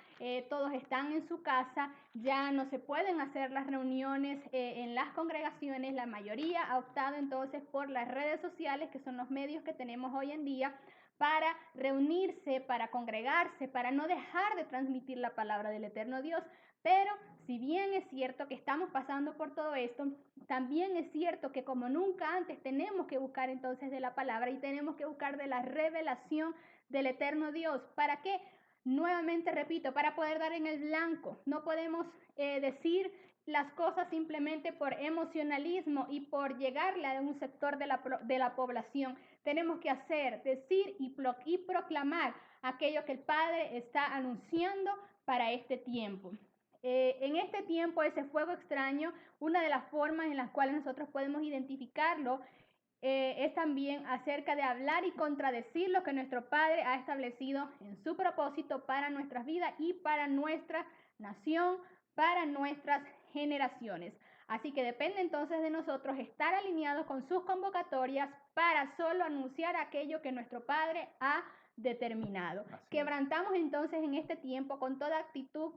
todos están en su casa, ya no se pueden hacer las reuniones en las congregaciones, la mayoría ha optado entonces por las redes sociales, que son los medios que tenemos hoy en día, para reunirse, para congregarse, para no dejar de transmitir la palabra del eterno Dios. Pero si bien es cierto que estamos pasando por todo esto, también es cierto que como nunca antes tenemos que buscar entonces de la palabra y tenemos que buscar de la revelación del eterno Dios. ¿Para qué? Nuevamente repito, para poder dar en el blanco. No podemos decir las cosas simplemente por emocionalismo y por llegarle a un sector de la población. Tenemos que decir y proclamar aquello que el Padre está anunciando para este tiempo. En este tiempo, ese fuego extraño, una de las formas en las cuales nosotros podemos identificarlo es también acerca de hablar y contradecir lo que nuestro Padre ha establecido en su propósito para nuestras vidas y para nuestra nación, para nuestras generaciones. Así que depende entonces de nosotros estar alineados con sus convocatorias para solo anunciar aquello que nuestro Padre ha determinado. Quebrantamos entonces en este tiempo con toda actitud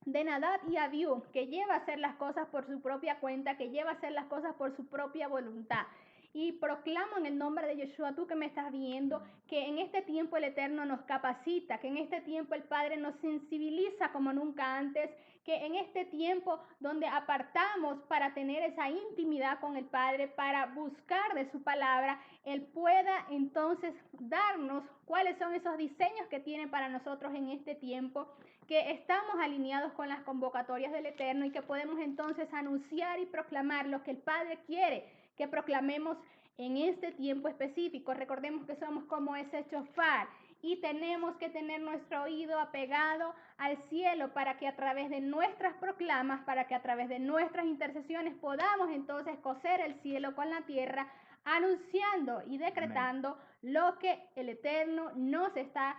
de Nadab y Abiú, que lleva a hacer las cosas por su propia cuenta, que lleva a hacer las cosas por su propia voluntad. Y proclamo en el nombre de Yeshua, tú que me estás viendo, que en este tiempo el Eterno nos capacita, que en este tiempo el Padre nos sensibiliza como nunca antes, que en este tiempo donde apartamos para tener esa intimidad con el Padre, para buscar de su palabra, Él pueda entonces darnos cuáles son esos diseños que tiene para nosotros en este tiempo, que estamos alineados con las convocatorias del Eterno y que podemos entonces anunciar y proclamar lo que el Padre quiere que proclamemos en este tiempo específico. Recordemos que somos como ese shofar y tenemos que tener nuestro oído apegado al cielo para que a través de nuestras proclamas, para que a través de nuestras intercesiones podamos entonces coser el cielo con la tierra, anunciando y decretando Amén. Lo que el Eterno nos está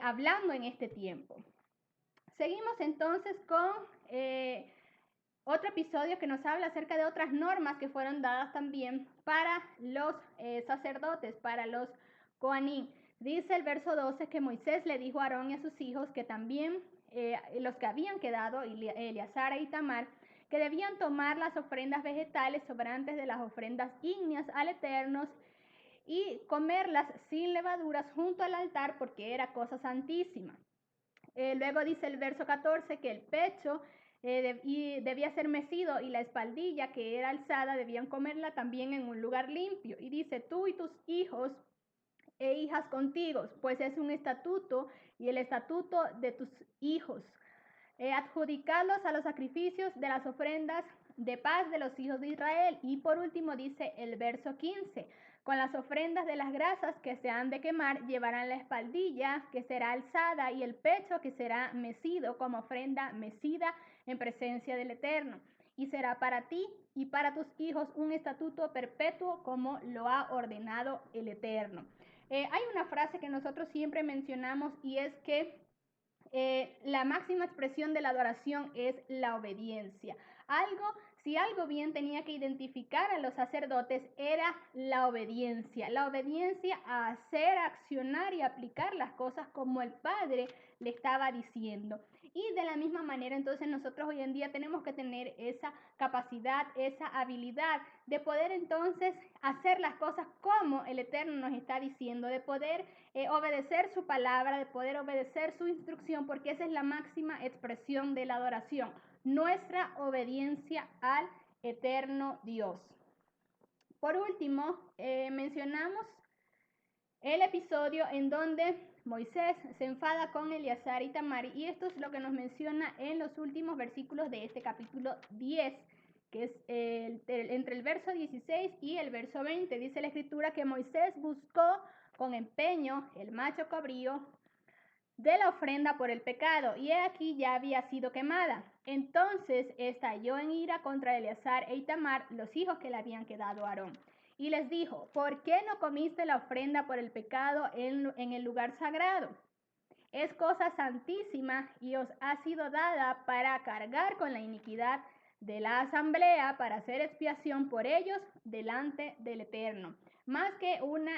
hablando en este tiempo. Seguimos entonces con otro episodio que nos habla acerca de otras normas que fueron dadas también para los sacerdotes, para los Coanín. Dice el verso 12 que Moisés le dijo a Aarón y a sus hijos que también los que habían quedado, Eleazar e Itamar, que debían tomar las ofrendas vegetales sobrantes de las ofrendas ígneas al Eterno y comerlas sin levaduras junto al altar porque era cosa santísima. Luego dice el verso 14 que el pecho debía ser mecido y la espaldilla que era alzada debían comerla también en un lugar limpio. Y dice, tú y tus hijos e hijas contigo, pues es un estatuto y el estatuto de tus hijos. Adjudicarlos a los sacrificios de las ofrendas de paz de los hijos de Israel. Y por último dice el verso 15, con las ofrendas de las grasas que se han de quemar, llevarán la espaldilla que será alzada y el pecho que será mecido como ofrenda mecida en presencia del Eterno. Y será para ti y para tus hijos un estatuto perpetuo como lo ha ordenado el Eterno. Hay una frase que nosotros siempre mencionamos y es que la máxima expresión de la adoración es la obediencia. Si algo bien tenía que identificar a los sacerdotes era la obediencia a hacer, accionar y aplicar las cosas como el Padre le estaba diciendo. Y de la misma manera, entonces nosotros hoy en día tenemos que tener esa capacidad, esa habilidad de poder entonces hacer las cosas como el Eterno nos está diciendo, de poder obedecer su palabra, de poder obedecer su instrucción, porque esa es la máxima expresión de la adoración, nuestra obediencia al eterno Dios. Por último, mencionamos el episodio en donde Moisés se enfada con Eleazar y Tamar, y esto es lo que nos menciona en los últimos versículos de este capítulo 10, que es entre el verso 16 y el verso 20. Dice la escritura que Moisés buscó con empeño el macho cabrío de la ofrenda por el pecado, y he aquí ya había sido quemada. Entonces estalló en ira contra Eleazar e Itamar, los hijos que le habían quedado a Aarón, y les dijo: ¿por qué no comiste la ofrenda por el pecado en el lugar sagrado? Es cosa santísima y os ha sido dada para cargar con la iniquidad de la asamblea, para hacer expiación por ellos delante del Eterno. Más que una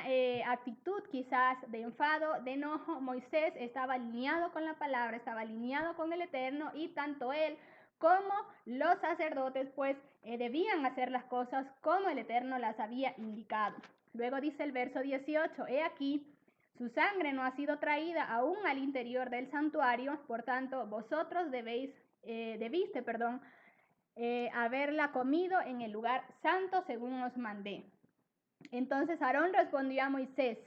actitud quizás de enfado, de enojo, Moisés estaba alineado con la palabra, estaba alineado con el Eterno, y tanto él como los sacerdotes pues debían hacer las cosas como el Eterno las había indicado. Luego dice el verso 18: he aquí, su sangre no ha sido traída aún al interior del santuario, por tanto vosotros debiste haberla comido en el lugar santo según os mandé. Entonces Aarón respondió a Moisés: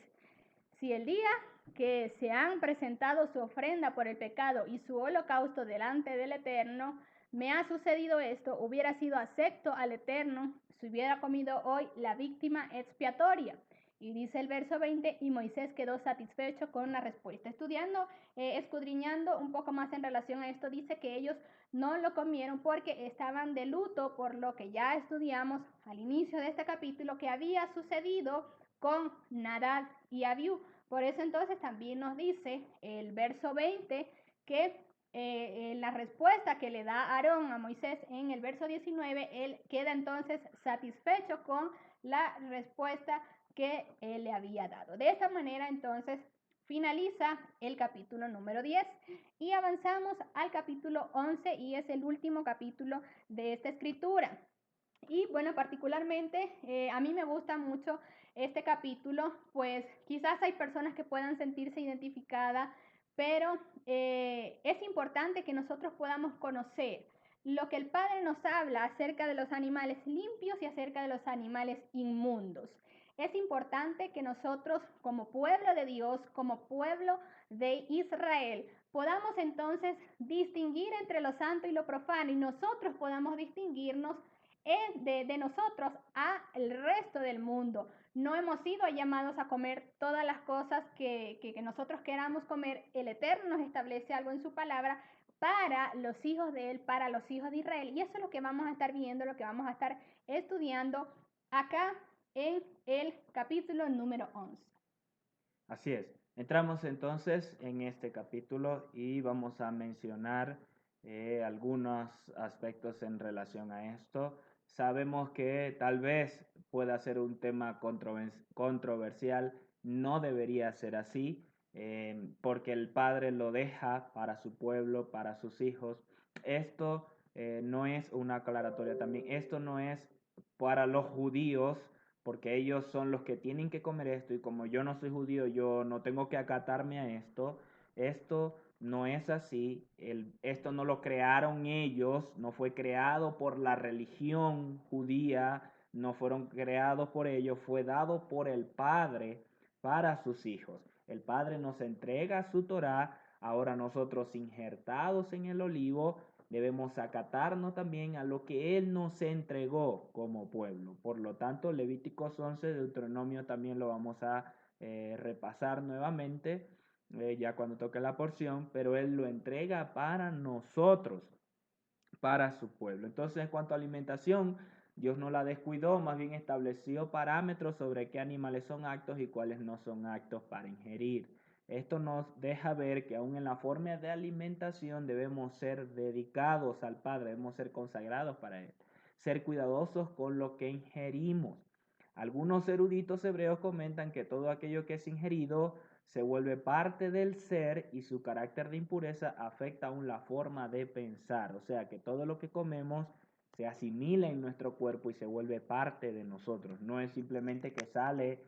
si el día que se han presentado su ofrenda por el pecado y su holocausto delante del Eterno me ha sucedido esto, hubiera sido acepto al Eterno si hubiera comido hoy la víctima expiatoria. Y dice el verso 20: y Moisés quedó satisfecho con la respuesta. Escudriñando un poco más en relación a esto, dice que ellos no lo comieron porque estaban de luto por lo que ya estudiamos al inicio de este capítulo, que había sucedido con Nadab y Abiú. Por eso entonces también nos dice el verso 20 que la respuesta que le da Aarón a Moisés en el verso 19, él queda entonces satisfecho con la respuesta que él le había dado. De esta manera entonces finaliza el capítulo número 10 y avanzamos al capítulo 11, y es el último capítulo de esta escritura. Y bueno, particularmente a mí me gusta mucho este capítulo, pues quizás hay personas que puedan sentirse identificadas, pero es importante que nosotros podamos conocer lo que el Padre nos habla acerca de los animales limpios y acerca de los animales inmundos. Es importante que nosotros, como pueblo de Dios, como pueblo de Israel, podamos entonces distinguir entre lo santo y lo profano, y nosotros podamos distinguirnos de nosotros al resto del mundo. No hemos sido llamados a comer todas las cosas que nosotros queramos comer. El Eterno nos establece algo en su palabra para los hijos de Él, para los hijos de Israel. Y eso es lo que vamos a estar viendo, lo que vamos a estar estudiando acá en el capítulo número 11. Así es. Entramos entonces en este capítulo y vamos a mencionar algunos aspectos en relación a esto. Sabemos que tal vez pueda ser un tema controversial, no debería ser así, porque el Padre lo deja para su pueblo, para sus hijos. Esto no es una aclaratoria también, esto no es para los judíos, porque ellos son los que tienen que comer esto, y como yo no soy judío, yo no tengo que acatarme a esto. Esto no es así, esto no lo crearon ellos, no fue creado por la religión judía, no fueron creados por ellos, fue dado por el Padre para sus hijos. El Padre nos entrega su Torá, ahora nosotros, injertados en el olivo, debemos acatarnos también a lo que Él nos entregó como pueblo. Por lo tanto, Levíticos 11, Deuteronomio también lo vamos a repasar nuevamente, ya cuando toque la porción, pero Él lo entrega para nosotros, para su pueblo. Entonces, en cuanto a alimentación, Dios no la descuidó, más bien estableció parámetros sobre qué animales son aptos y cuáles no son aptos para ingerir. Esto nos deja ver que aún en la forma de alimentación debemos ser dedicados al Padre, debemos ser consagrados para Él, ser cuidadosos con lo que ingerimos. Algunos eruditos hebreos comentan que todo aquello que es ingerido se vuelve parte del ser, y su carácter de impureza afecta aún la forma de pensar. O sea que todo lo que comemos se asimila en nuestro cuerpo y se vuelve parte de nosotros. No es simplemente que sale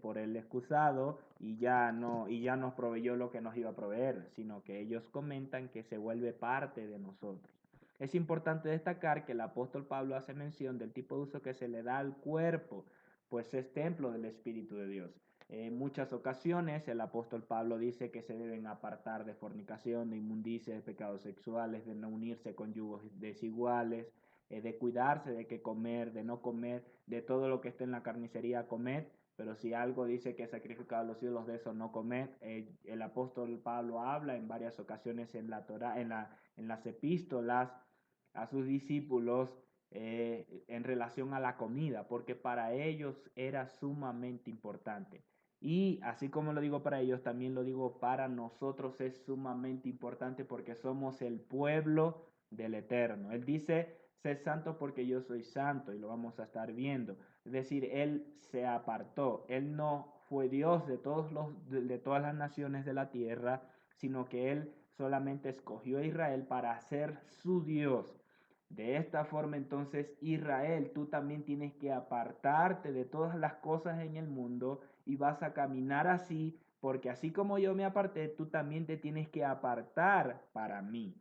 por el excusado y ya nos proveyó lo que nos iba a proveer, sino que ellos comentan que se vuelve parte de nosotros. Es importante destacar que el apóstol Pablo hace mención del tipo de uso que se le da al cuerpo, pues es templo del Espíritu de Dios. En muchas ocasiones el apóstol Pablo dice que se deben apartar de fornicación, de inmundicia, de pecados sexuales, de no unirse con yugos desiguales. de cuidarse, de qué comer, de no comer, de todo lo que esté en la carnicería, comer. Pero si algo dice que es sacrificado a los ídolos, de eso no comer. El apóstol Pablo habla en varias ocasiones en la Torá, en las epístolas a sus discípulos en relación a la comida, porque para ellos era sumamente importante. Y así como lo digo para ellos, también lo digo para nosotros, es sumamente importante porque somos el pueblo del Eterno. Él dice, sed santo porque yo soy santo, y lo vamos a estar viendo. Es decir, Él se apartó, Él no fue Dios de todas las naciones de la tierra, sino que Él solamente escogió a Israel para ser su Dios. De esta forma, entonces, Israel, tú también tienes que apartarte de todas las cosas en el mundo y vas a caminar así, porque así como yo me aparté, tú también te tienes que apartar para mí.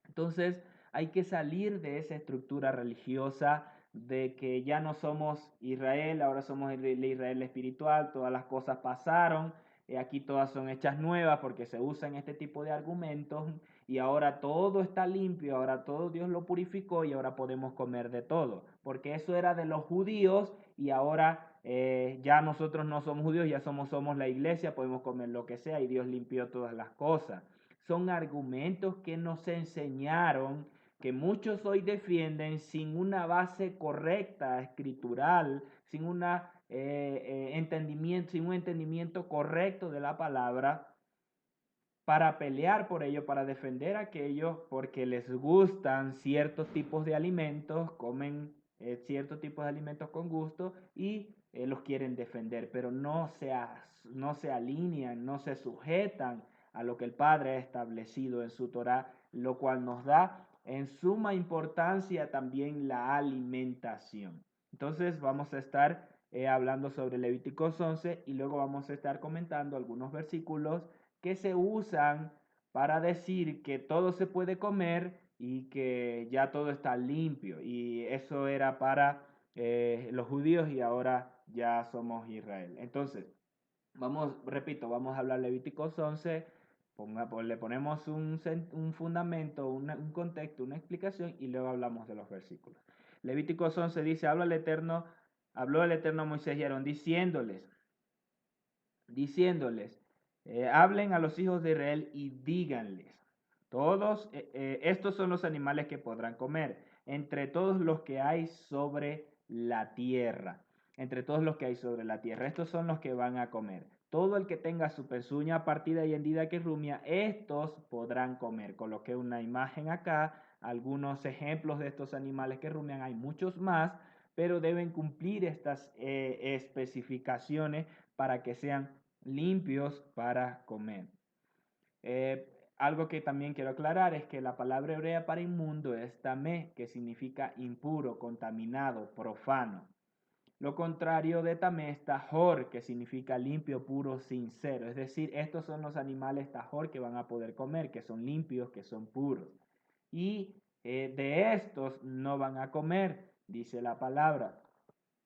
Entonces, hay que salir de esa estructura religiosa de que ya no somos Israel, ahora somos el Israel espiritual, todas las cosas pasaron, aquí todas son hechas nuevas porque se usan este tipo de argumentos y ahora todo está limpio, ahora todo Dios lo purificó y ahora podemos comer de todo, porque eso era de los judíos y ahora ya nosotros no somos judíos, ya somos la iglesia, podemos comer lo que sea y Dios limpió todas las cosas. Son argumentos que nos enseñaron, que muchos hoy defienden sin una base correcta, escritural, sin un entendimiento correcto de la palabra, para pelear por ello, para defender aquello, porque les gustan ciertos tipos de alimentos, comen ciertos tipos de alimentos con gusto y los quieren defender, pero no se alinean, no se sujetan a lo que el Padre ha establecido en su Torá, lo cual nos da en suma importancia también la alimentación. Entonces vamos a estar hablando sobre Levíticos 11 y luego vamos a estar comentando algunos versículos que se usan para decir que todo se puede comer y que ya todo está limpio. Y eso era para los judíos y ahora ya somos Israel. Entonces, repito, vamos a hablar Levíticos 11, le ponemos un fundamento, un contexto, una explicación y luego hablamos de los versículos. Levíticos 11 dice, habló el Eterno a Moisés y Aarón diciéndoles, hablen a los hijos de Israel y díganles, todos estos son los animales que podrán comer, entre todos los que hay sobre la tierra, entre todos los que hay sobre la tierra, estos son los que van a comer. Todo el que tenga su pezuña partida y hendida que rumia, estos podrán comer. Coloqué una imagen acá, algunos ejemplos de estos animales que rumian, hay muchos más, pero deben cumplir estas especificaciones para que sean limpios para comer. Algo que también quiero aclarar es que la palabra hebrea para inmundo es tamé, que significa impuro, contaminado, profano. Lo contrario de tamé es tajor, que significa limpio, puro, sincero. Es decir, estos son los animales tajor que van a poder comer, que son limpios, que son puros. Y de estos no van a comer, dice la palabra.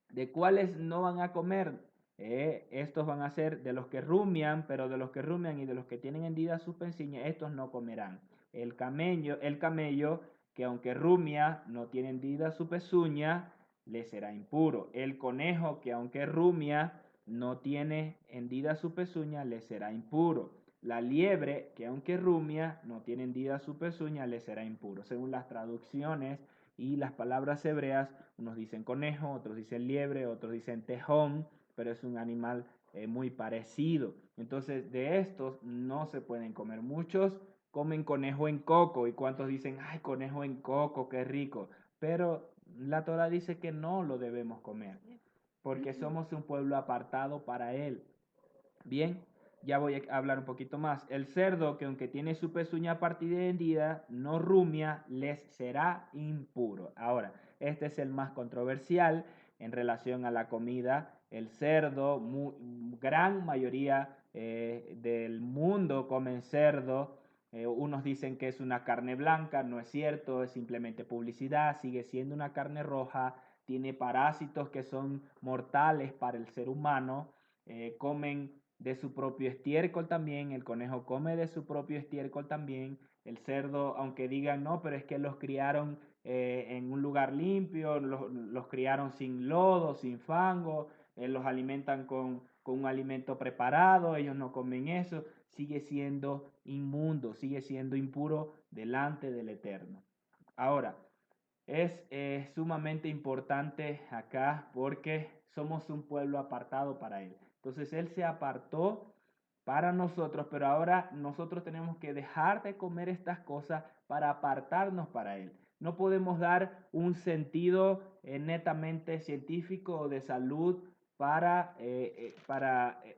¿De cuáles no van a comer? Estos van a ser de los que rumian, pero de los que rumian y de los que tienen hendidas sus pezuñas, estos no comerán. El camello, que aunque rumia, no tiene hendida su pezuña, le será impuro. El conejo, que aunque rumia, no tiene hendida su pezuña, le será impuro. La liebre, que aunque rumia, no tiene hendida su pezuña, le será impuro. Según las traducciones y las palabras hebreas, unos dicen conejo, otros dicen liebre, otros dicen tejón, pero es un animal muy parecido. Entonces, de estos no se pueden comer. Muchos comen conejo en coco y cuantos dicen, ay, conejo en coco, qué rico. Pero la Torah dice que no lo debemos comer, porque somos un pueblo apartado para él. Bien, ya voy a hablar un poquito más. El cerdo que aunque tiene su pezuña partida y hendida, no rumia, les será impuro. Ahora, este es el más controversial en relación a la comida. El cerdo, gran mayoría del mundo comen cerdo. Unos dicen que es una carne blanca, no es cierto, es simplemente publicidad, sigue siendo una carne roja, tiene parásitos que son mortales para el ser humano, comen de su propio estiércol también, el conejo come de su propio estiércol también, el cerdo, aunque digan no, pero es que los criaron en un lugar limpio, los criaron sin lodo, sin fango, los alimentan con un alimento preparado, ellos no comen eso, sigue siendo inmundo, sigue siendo impuro delante del Eterno. Ahora, es sumamente importante acá porque somos un pueblo apartado para Él. Entonces Él se apartó para nosotros, pero ahora nosotros tenemos que dejar de comer estas cosas para apartarnos para Él. No podemos dar un sentido netamente científico o de salud para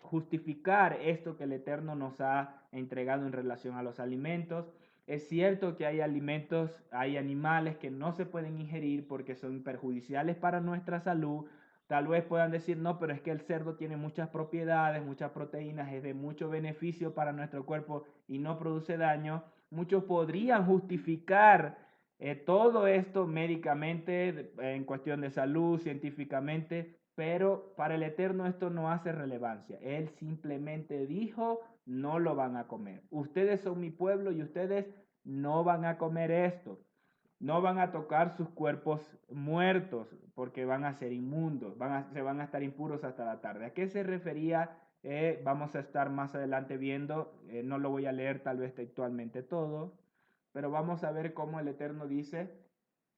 justificar esto que el Eterno nos ha entregado en relación a los alimentos. Es cierto que hay alimentos, hay animales que no se pueden ingerir porque son perjudiciales para nuestra salud. Tal vez puedan decir, no, pero es que el cerdo tiene muchas propiedades, muchas proteínas, es de mucho beneficio para nuestro cuerpo y no produce daño. Muchos podrían justificar todo esto médicamente, en cuestión de salud, científicamente, pero para el Eterno esto no hace relevancia. Él simplemente dijo, no lo van a comer. Ustedes son mi pueblo y ustedes no van a comer esto. No van a tocar sus cuerpos muertos porque van a ser inmundos, se van a estar impuros hasta la tarde. ¿A qué se refería? Vamos a estar más adelante viendo, no lo voy a leer tal vez textualmente todo, pero vamos a ver cómo el Eterno dice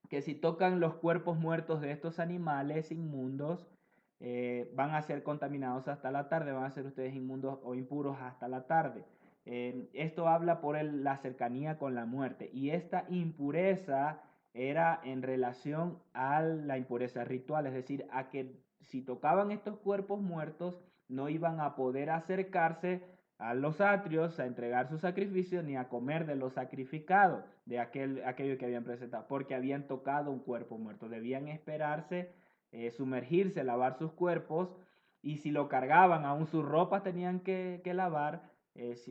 que si tocan los cuerpos muertos de estos animales inmundos, van a ser contaminados hasta la tarde, van a ser ustedes inmundos o impuros hasta la tarde. Esto habla por la cercanía con la muerte y esta impureza era en relación a la impureza ritual, es decir, a que si tocaban estos cuerpos muertos no iban a poder acercarse a los atrios a entregar su sacrificio ni a comer de lo sacrificado, de aquello que habían presentado, porque habían tocado un cuerpo muerto. Debían esperarse, sumergirse, lavar sus cuerpos, y si lo cargaban, aún sus ropas tenían que lavar,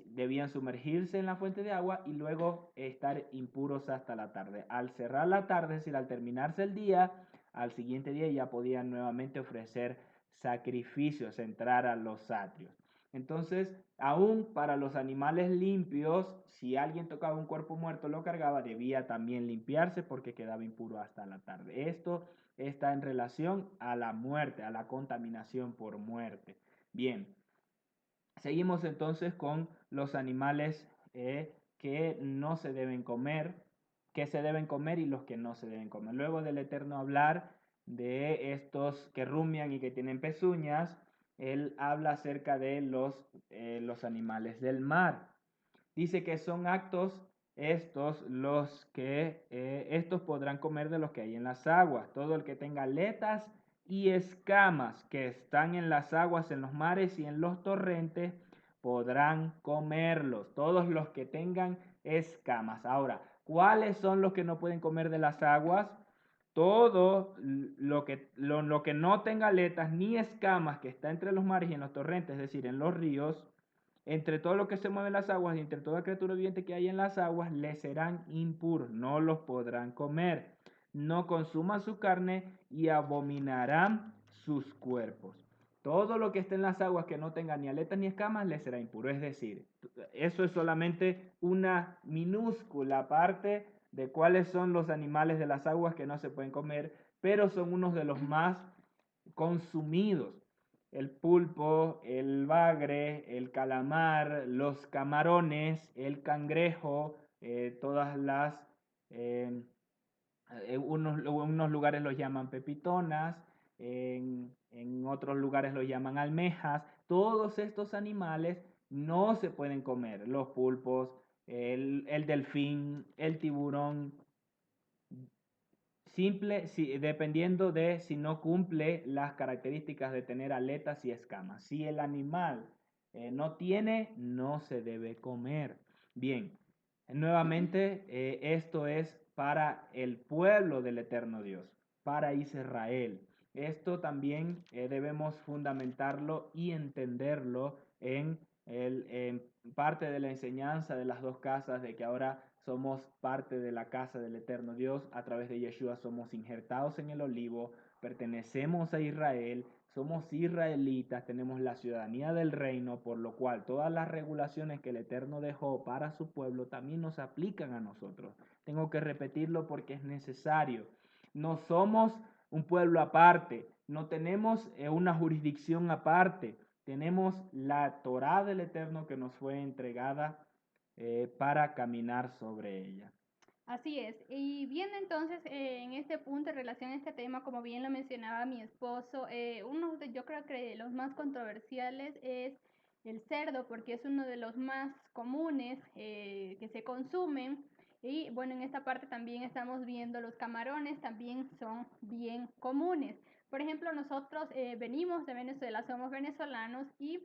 debían sumergirse en la fuente de agua y luego estar impuros hasta la tarde. Al cerrar la tarde, es decir, al terminarse el día, al siguiente día ya podían nuevamente ofrecer sacrificios, entrar a los atrios. Entonces, aún para los animales limpios, si alguien tocaba un cuerpo muerto, lo cargaba, debía también limpiarse porque quedaba impuro hasta la tarde. Esto está en relación a la muerte, a la contaminación por muerte. Bien, seguimos entonces con los animales que no se deben comer, que se deben comer y los que no se deben comer. Luego del Eterno hablar de estos que rumian y que tienen pezuñas, él habla acerca de los animales del mar. Dice que son actos estos los que estos podrán comer de los que hay en las aguas. Todo el que tenga aletas y escamas que están en las aguas, en los mares y en los torrentes, podrán comerlos. Todos los que tengan escamas. Ahora, ¿cuáles son los que no pueden comer de las aguas? Todo lo que no tenga aletas ni escamas que está entre los mares y en los torrentes, es decir, en los ríos, entre todo lo que se mueve en las aguas y entre toda criatura viviente que hay en las aguas, les serán impuros, no los podrán comer. No consuman su carne y abominarán sus cuerpos. Todo lo que esté en las aguas que no tenga ni aletas ni escamas les será impuro. Es decir, eso es solamente una minúscula parte de cuáles son los animales de las aguas que no se pueden comer, pero son unos de los más consumidos. El pulpo, el bagre, el calamar, los camarones, el cangrejo, todas las, eh, unos lugares los llaman pepitonas, en otros lugares los llaman almejas. Todos estos animales no se pueden comer. Los pulpos, el delfín, el tiburón, dependiendo de si no cumple las características de tener aletas y escamas. Si el animal no tiene, no se debe comer. Bien, nuevamente esto es para el pueblo del eterno Dios, para Israel. Esto también debemos fundamentarlo y entenderlo en parte de la enseñanza de las dos casas, de que ahora somos parte de la casa del eterno Dios. A través de Yeshua somos injertados en el olivo, pertenecemos a Israel, somos israelitas, tenemos la ciudadanía del reino, por lo cual todas las regulaciones que el Eterno dejó para su pueblo también nos aplican a nosotros. tengo que repetirlo porque es necesario. No somos un pueblo aparte, no tenemos una jurisdicción aparte, tenemos la Torá del Eterno que nos fue entregada para caminar sobre ella. Así es. Y viendo entonces en este punto en relación a este tema, como bien lo mencionaba mi esposo, uno de yo creo que de los más controversiales es el cerdo, porque es uno de los más comunes que se consumen. Y bueno, en esta parte también estamos viendo los camarones, también son bien comunes. Por ejemplo, nosotros venimos de Venezuela, somos venezolanos y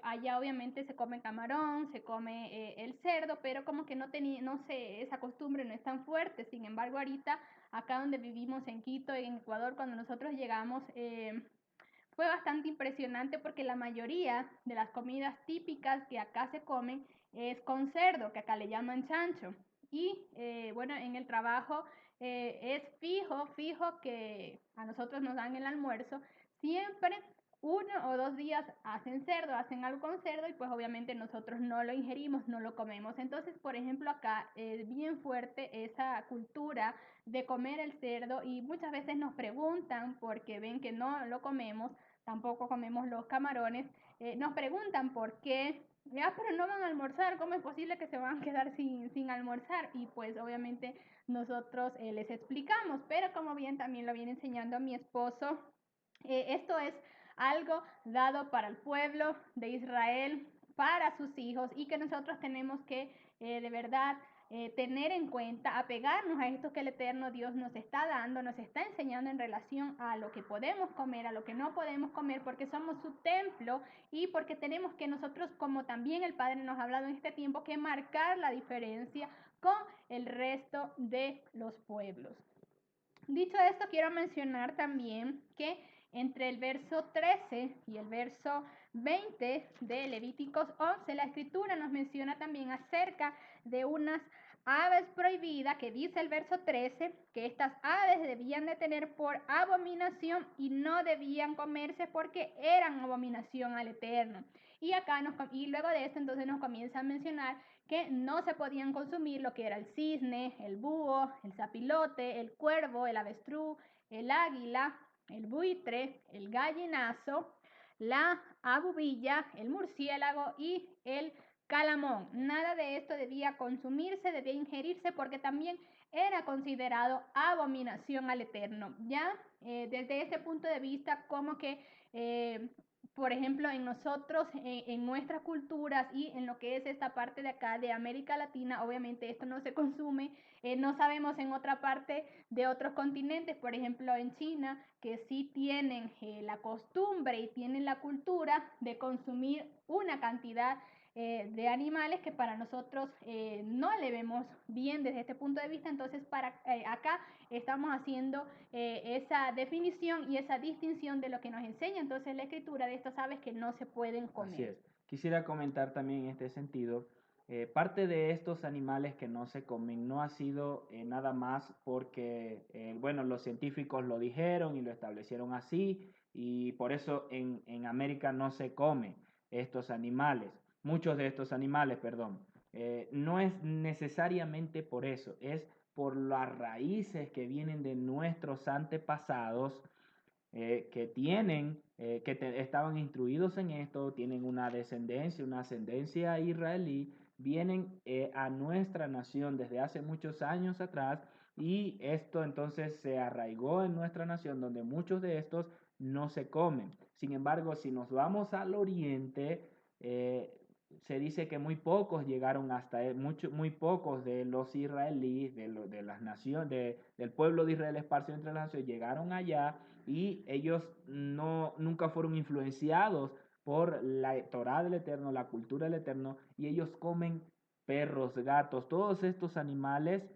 allá obviamente se come camarón, se come el cerdo, pero como que no tenía, no sé, esa costumbre no es tan fuerte. Sin embargo, ahorita acá donde vivimos en Quito, en Ecuador, cuando nosotros llegamos, fue bastante impresionante porque la mayoría de las comidas típicas que acá se comen es con cerdo, que acá le llaman chancho. Y bueno, en el trabajo es fijo que a nosotros nos dan el almuerzo. Siempre 1 o 2 días hacen cerdo, hacen algo con cerdo y pues obviamente nosotros no lo ingerimos, no lo comemos. Entonces, por ejemplo, acá es bien fuerte esa cultura de comer el cerdo y muchas veces nos preguntan porque ven que no lo comemos, tampoco comemos los camarones, nos preguntan por qué, ya, pero no van a almorzar, ¿cómo es posible que se van a quedar sin almorzar? Y pues obviamente nosotros les explicamos, pero como bien también lo viene enseñando a mi esposo, esto es algo dado para el pueblo de Israel, para sus hijos y que nosotros tenemos que de verdad tener en cuenta, apegarnos a esto que el eterno Dios nos está dando, nos está enseñando en relación a lo que podemos comer, a lo que no podemos comer, porque somos su templo y porque tenemos que nosotros, como también el Padre nos ha hablado en este tiempo, que marcar la diferencia con el resto de los pueblos. Dicho esto, quiero mencionar también que entre el verso 13 y el verso 20 de Levíticos 11, la escritura nos menciona también acerca de unas aves prohibidas, que dice el verso 13, que estas aves debían de tener por abominación y no debían comerse porque eran abominación al Eterno. Y acá y luego de esto entonces nos comienza a mencionar que no se podían consumir lo que era el cisne, el búho, el zapilote, el cuervo, el avestruz, el águila, el buitre, el gallinazo, la abubilla, el murciélago y el calamón. Nada de esto debía consumirse, debía ingerirse porque también era considerado abominación al Eterno. Ya desde ese punto de vista, como que por ejemplo, en nosotros, en nuestras culturas y en lo que es esta parte de acá de América Latina, obviamente esto no se consume, no sabemos en otra parte de otros continentes, por ejemplo en China, que sí tienen la costumbre y tienen la cultura de consumir una cantidad de animales que para nosotros no le vemos bien desde este punto de vista. Entonces para acá estamos haciendo esa definición y esa distinción de lo que nos enseña entonces la escritura de estas aves que no se pueden Así comer. es. Quisiera comentar también en este sentido, parte de estos animales que no se comen no ha sido nada más porque, bueno, los científicos lo dijeron y lo establecieron así y por eso en América no se come estos animales, muchos de estos animales, perdón. No es necesariamente por eso, es por las raíces que vienen de nuestros antepasados que tienen, estaban instruidos en esto, tienen una descendencia, una ascendencia israelí, vienen a nuestra nación desde hace muchos años atrás y esto entonces se arraigó en nuestra nación donde muchos de estos no se comen. Sin embargo, si nos vamos al oriente, se dice que muy pocos llegaron hasta muy pocos de los israelíes, de las naciones, del pueblo de Israel esparcido entre las naciones, llegaron allá y ellos nunca fueron influenciados por la Torá del Eterno, la cultura del Eterno, y ellos comen perros, gatos, todos estos animales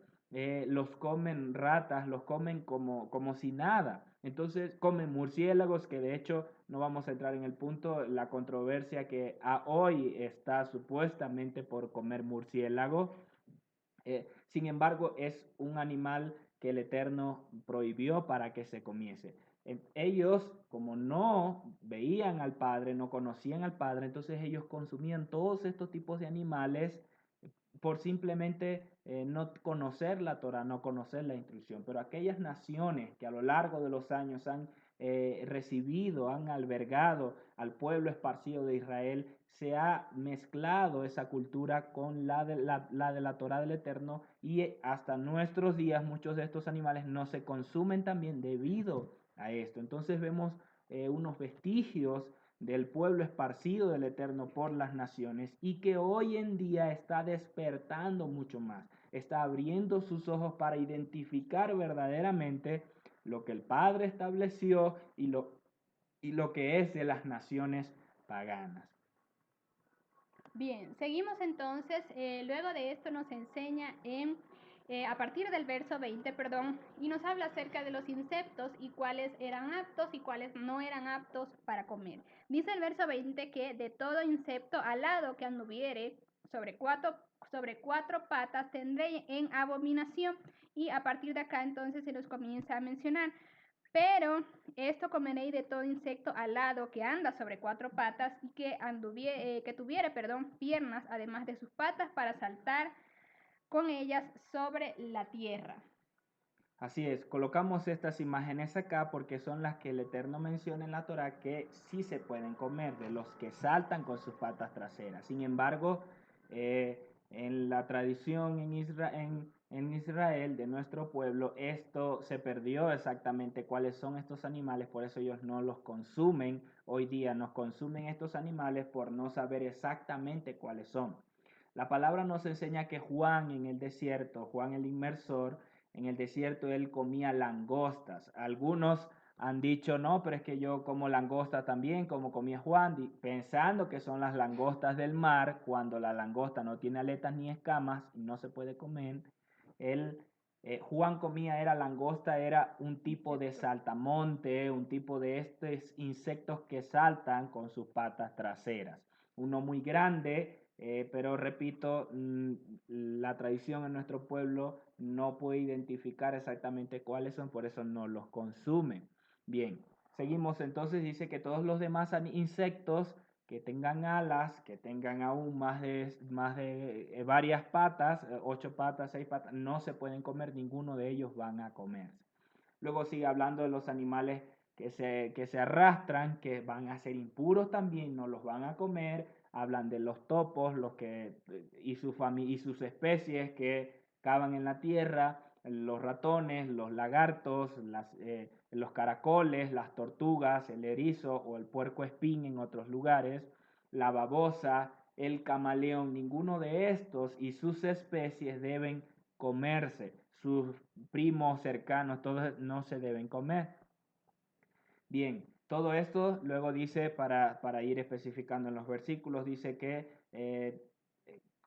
los comen ratas, los comen como si nada. Entonces comen murciélagos, que de hecho no vamos a entrar en el punto, la controversia que hoy está supuestamente por comer murciélago. Sin embargo, es un animal que el Eterno prohibió para que se comiese. Ellos, como no veían al Padre, no conocían al Padre, entonces ellos consumían todos estos tipos de animales por simplemente no conocer la Torah, no conocer la instrucción. Pero aquellas naciones que a lo largo de los años han recibido, han albergado al pueblo esparcido de Israel, se ha mezclado esa cultura con la de la Torah del Eterno, y hasta nuestros días muchos de estos animales no se consumen también debido a esto. Entonces vemos unos vestigios del pueblo esparcido del Eterno por las naciones, y que hoy en día está despertando mucho más, está abriendo sus ojos para identificar verdaderamente lo que el Padre estableció y lo que es de las naciones paganas. Bien, seguimos entonces. Luego de esto nos enseña a partir del verso 20, perdón, y nos habla acerca de los insectos y cuáles eran aptos y cuáles no eran aptos para comer. Dice el verso 20 que de todo insecto alado que anduviere sobre cuatro patas tendré en abominación. Y a partir de acá entonces se nos comienza a mencionar: pero esto comeréis de todo insecto alado que anda sobre cuatro patas y que tuviere, piernas, además de sus patas, para saltar con ellas sobre la tierra. Así es, colocamos estas imágenes acá porque son las que el Eterno menciona en la Torah que sí se pueden comer, de los que saltan con sus patas traseras. Sin embargo, en la tradición en Israel de nuestro pueblo, esto se perdió exactamente cuáles son estos animales, por eso ellos no los consumen. Hoy día nos consumen estos animales por no saber exactamente cuáles son. La palabra nos enseña que Juan en el desierto, Juan el inmersor, en el desierto él comía langostas. Algunos han dicho, no, pero es que yo como langosta también, como comía Juan, pensando que son las langostas del mar, cuando la langosta no tiene aletas ni escamas y no se puede comer. Juan comía, era langosta, era un tipo de saltamonte, un tipo de estos insectos que saltan con sus patas traseras. Uno muy grande, pero repito, la tradición en nuestro pueblo no puede identificar exactamente cuáles son, por eso no los consumen. Bien, seguimos entonces, dice que todos los demás insectos que tengan alas, que tengan aún más de varias patas, 8 patas, 6 patas, no se pueden comer, ninguno de ellos van a comerse. Luego sigue hablando de los animales que se arrastran, que van a ser impuros también, no los van a comer. Hablan de los topos, y sus especies que cavan en la tierra, los ratones, los lagartos, los caracoles, las tortugas, el erizo o el puercoespín en otros lugares, la babosa, el camaleón. Ninguno de estos y sus especies deben comerse. Sus primos cercanos, todos no se deben comer. Bien, todo esto luego dice, para ir especificando en los versículos, dice que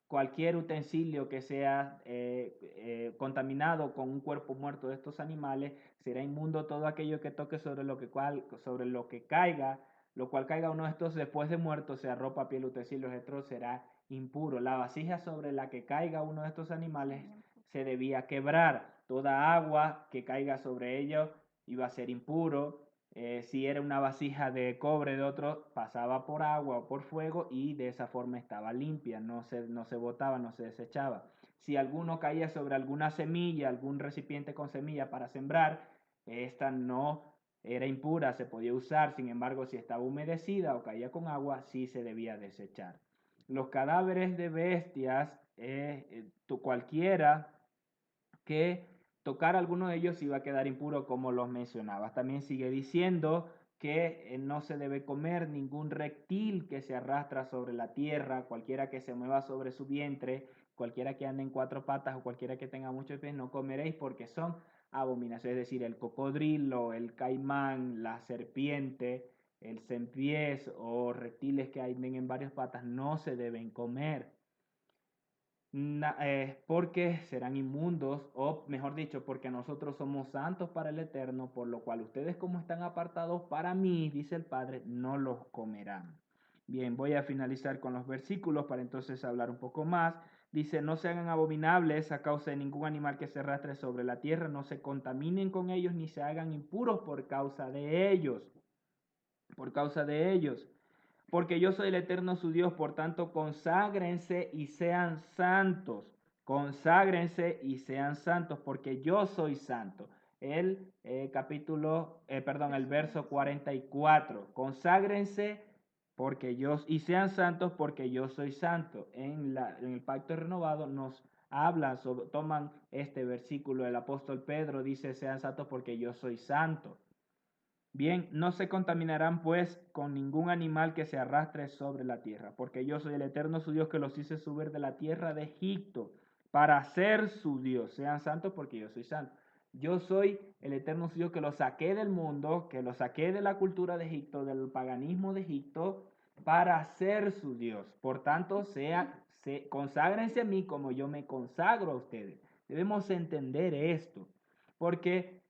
cualquier utensilio que sea contaminado con un cuerpo muerto de estos animales será inmundo. Todo aquello que toque sobre lo que caiga, lo cual caiga uno de estos después de muerto, sea ropa, piel, utensilios, etc., será impuro. La vasija sobre la que caiga uno de estos animales se debía quebrar. Toda agua que caiga sobre ello iba a ser impuro. Si era una vasija de cobre de otro, pasaba por agua o por fuego y de esa forma estaba limpia, no se botaba, no se desechaba. Si alguno caía sobre alguna semilla, algún recipiente con semilla para sembrar, esta no era impura, se podía usar. Sin embargo, si estaba humedecida o caía con agua, sí se debía desechar. Los cadáveres de bestias, cualquiera que tocar alguno de ellos iba a quedar impuro, como los mencionabas. También sigue diciendo que no se debe comer ningún reptil que se arrastra sobre la tierra, cualquiera que se mueva sobre su vientre, cualquiera que ande en 4 patas o cualquiera que tenga muchos pies, no comeréis porque son abominaciones. Es decir, el cocodrilo, el caimán, la serpiente, el cempiés o reptiles que anden en varias patas no se deben comer. Porque serán inmundos, o mejor dicho, porque nosotros somos santos para el Eterno, por lo cual ustedes, como están apartados para mí, dice el Padre, no los comerán. Bien, voy a finalizar con los versículos para entonces hablar un poco más. Dice, no se hagan abominables a causa de ningún animal que se arrastre sobre la tierra, no se contaminen con ellos, ni se hagan impuros por causa de ellos. Por causa de ellos. porque yo soy el eterno su Dios, por tanto conságrense y sean santos. Conságrense y sean santos, porque yo soy santo. El el verso 44. Conságrense porque yo, y sean santos porque yo soy santo. En el pacto renovado nos hablan, toman este versículo, el apóstol Pedro dice, sean santos porque yo soy santo. Bien, no se contaminarán pues con ningún animal que se arrastre sobre la tierra, porque yo soy el eterno su Dios que los hice subir de la tierra de Egipto para ser su Dios. Sean santos porque yo soy santo. Yo soy el eterno su Dios que los saqué del mundo, que los saqué de la cultura de Egipto, del paganismo de Egipto, para ser su Dios. Por tanto, conságrense a mí como yo me consagro a ustedes. Debemos entender esto, porque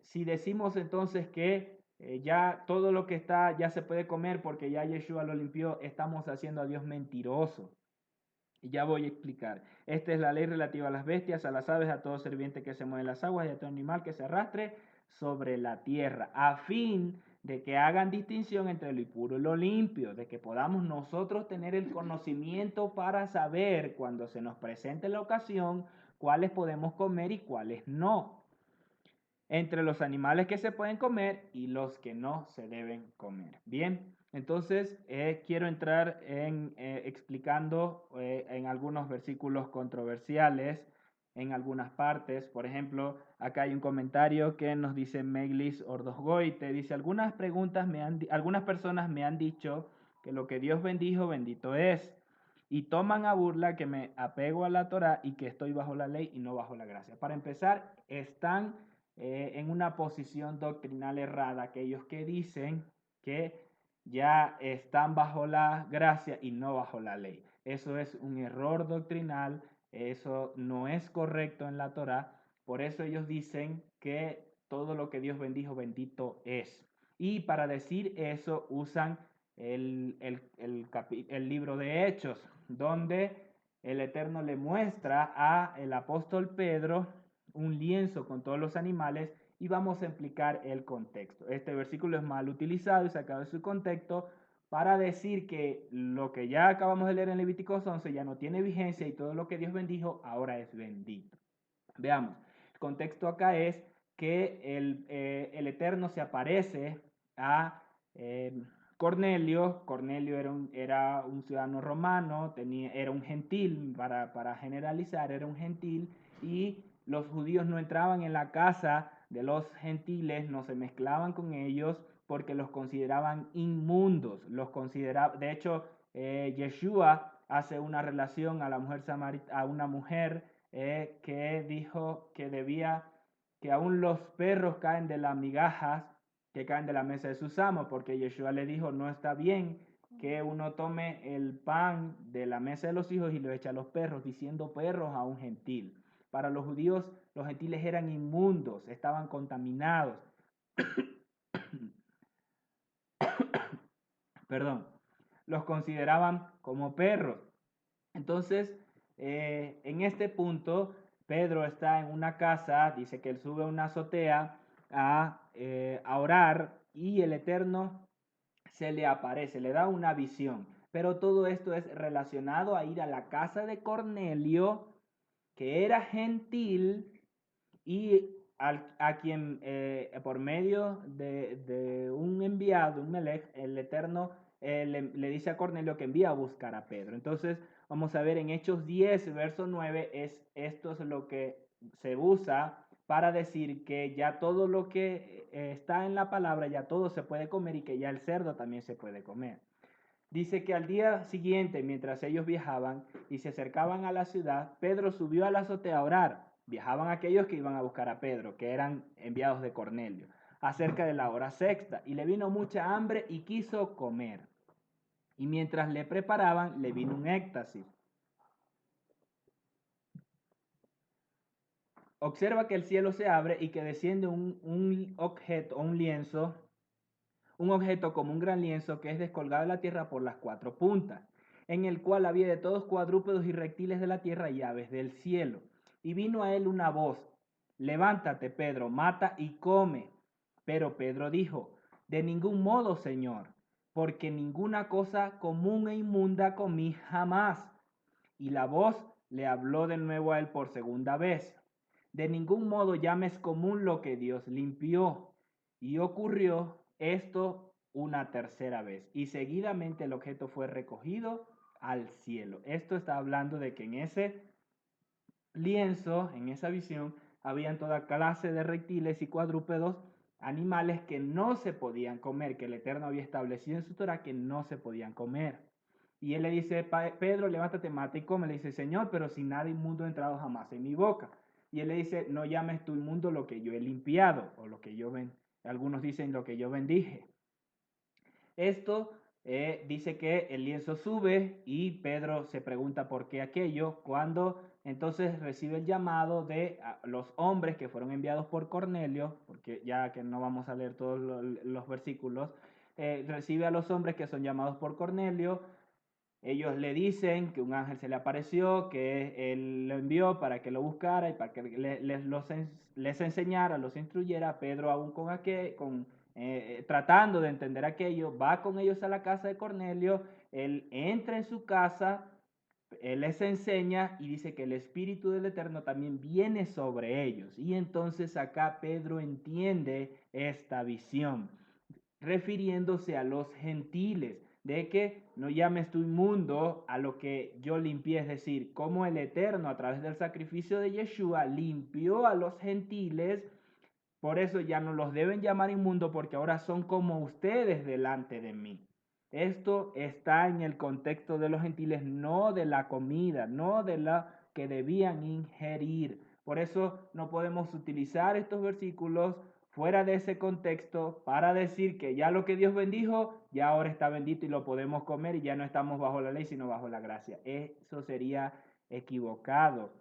si decimos entonces que ya todo lo que está ya se puede comer porque ya Yeshua lo limpió, estamos haciendo a Dios mentiroso. Y ya voy a explicar. Esta es la ley relativa a las bestias, a las aves, a todo serviente que se mueve en las aguas y a todo animal que se arrastre sobre la tierra, a fin de que hagan distinción entre lo impuro y lo limpio, de que podamos nosotros tener el conocimiento para saber cuando se nos presente la ocasión cuáles podemos comer y cuáles no, entre los animales que se pueden comer y los que no se deben comer. Bien, entonces quiero entrar en explicando en algunos versículos controversiales, en algunas partes. Por ejemplo, acá hay un comentario que nos dice Meglis Ordosgoite, dice, algunas personas me han dicho que lo que Dios bendijo, bendito es, y toman a burla que me apego a la Torá y que estoy bajo la ley y no bajo la gracia. Para empezar, están en una posición doctrinal errada, aquellos que dicen que ya están bajo la gracia y no bajo la ley. Eso es un error doctrinal, eso no es correcto en la Torá, por eso ellos dicen que todo lo que Dios bendijo, bendito es. Y para decir eso usan el libro de Hechos, donde el Eterno le muestra a el apóstol Pedro un lienzo con todos los animales y vamos a explicar el contexto. Este versículo es mal utilizado y sacado de su contexto para decir que lo que ya acabamos de leer en Levíticos 11 ya no tiene vigencia y todo lo que Dios bendijo ahora es bendito. Veamos, el contexto acá es que el Eterno se aparece a Cornelio. Cornelio era un ciudadano romano, era un gentil, para generalizar, era un gentil, y los judíos no entraban en la casa de los gentiles, no se mezclaban con ellos porque los consideraban inmundos. De hecho, Yeshua hace una relación a la mujer a una mujer que dijo que aún los perros caen de las migajas que caen de la mesa de sus amos, porque Yeshua le dijo, no está bien que uno tome el pan de la mesa de los hijos y lo eche a los perros, diciendo perros a un gentil. Para los judíos, los gentiles eran inmundos, estaban contaminados. Perdón, los consideraban como perros. Entonces, en este punto, Pedro está en una casa, dice que él sube a una azotea a orar y el Eterno se le aparece, le da una visión. Pero todo esto es relacionado a ir a la casa de Cornelio, que era gentil, y a quien por medio de un enviado, un melech, el Eterno le dice a Cornelio que envía a buscar a Pedro. Entonces vamos a ver en Hechos 10, verso 9, esto es lo que se usa para decir que ya todo lo que está en la palabra, ya todo se puede comer y que ya el cerdo también se puede comer. Dice que al día siguiente, mientras ellos viajaban y se acercaban a la ciudad, Pedro subió a la azotea a orar. Viajaban aquellos que iban a buscar a Pedro, que eran enviados de Cornelio, acerca de la hora sexta, y le vino mucha hambre y quiso comer. Y mientras le preparaban, le vino un éxtasis. Observa que el cielo se abre y que desciende un objeto, un lienzo, un objeto como un gran lienzo que es descolgado de la tierra por las cuatro puntas, en el cual había de todos cuadrúpedos y reptiles de la tierra y aves del cielo. Y vino a él una voz, levántate, Pedro, mata y come. Pero Pedro dijo, de ningún modo, Señor, porque ninguna cosa común e inmunda comí jamás. Y la voz le habló de nuevo a él por segunda vez. De ningún modo llames común lo que Dios limpió. Y ocurrió esto una tercera vez. Y seguidamente el objeto fue recogido al cielo. Esto está hablando de que en ese lienzo, en esa visión, habían toda clase de reptiles y cuadrúpedos, animales que no se podían comer, que el Eterno había establecido en su Torah que no se podían comer. Y él le dice, Pedro, levántate, mata y come. Le dice, Señor, pero si nada inmundo ha entrado jamás en mi boca. Y él le dice, no llames tú inmundo lo que yo he limpiado, o lo que yo algunos dicen lo que yo bendije. Esto dice que el lienzo sube y Pedro se pregunta por qué aquello, cuando entonces recibe el llamado de los hombres que fueron enviados por Cornelio, porque ya que no vamos a leer todos los versículos, recibe a los hombres que son llamados por Cornelio. Ellos le dicen que un ángel se le apareció, que él lo envió para que lo buscara y para que les enseñara, los instruyera. Pedro aún tratando de entender aquello, va con ellos a la casa de Cornelio, él entra en su casa, él les enseña y dice que el Espíritu del Eterno también viene sobre ellos. Y entonces acá Pedro entiende esta visión, refiriéndose a los gentiles, de que no llames tú inmundo a lo que yo limpié, es decir, como el Eterno a través del sacrificio de Yeshua limpió a los gentiles, por eso ya no los deben llamar inmundo porque ahora son como ustedes delante de mí. Esto está en el contexto de los gentiles, no de la comida, no de la que debían ingerir. Por eso no podemos utilizar estos versículos fuera de ese contexto para decir que ya lo que Dios bendijo, ya ahora está bendito y lo podemos comer y ya no estamos bajo la ley, sino bajo la gracia. Eso sería equivocado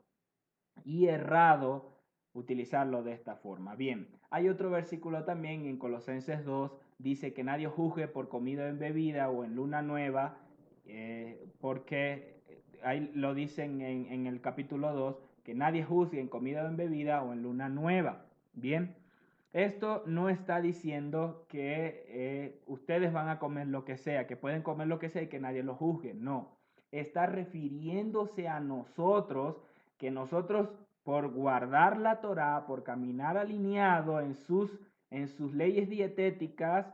y errado utilizarlo de esta forma. Bien, hay otro versículo también en Colosenses 2, dice que nadie juzgue por comida en bebida o en luna nueva, porque ahí lo dicen en el capítulo 2, que nadie juzgue en comida o en bebida o en luna nueva. Bien, esto no está diciendo que ustedes van a comer lo que sea, que pueden comer lo que sea y que nadie lo juzgue. No, está refiriéndose a nosotros, que nosotros por guardar la Torá, por caminar alineado en sus leyes dietéticas,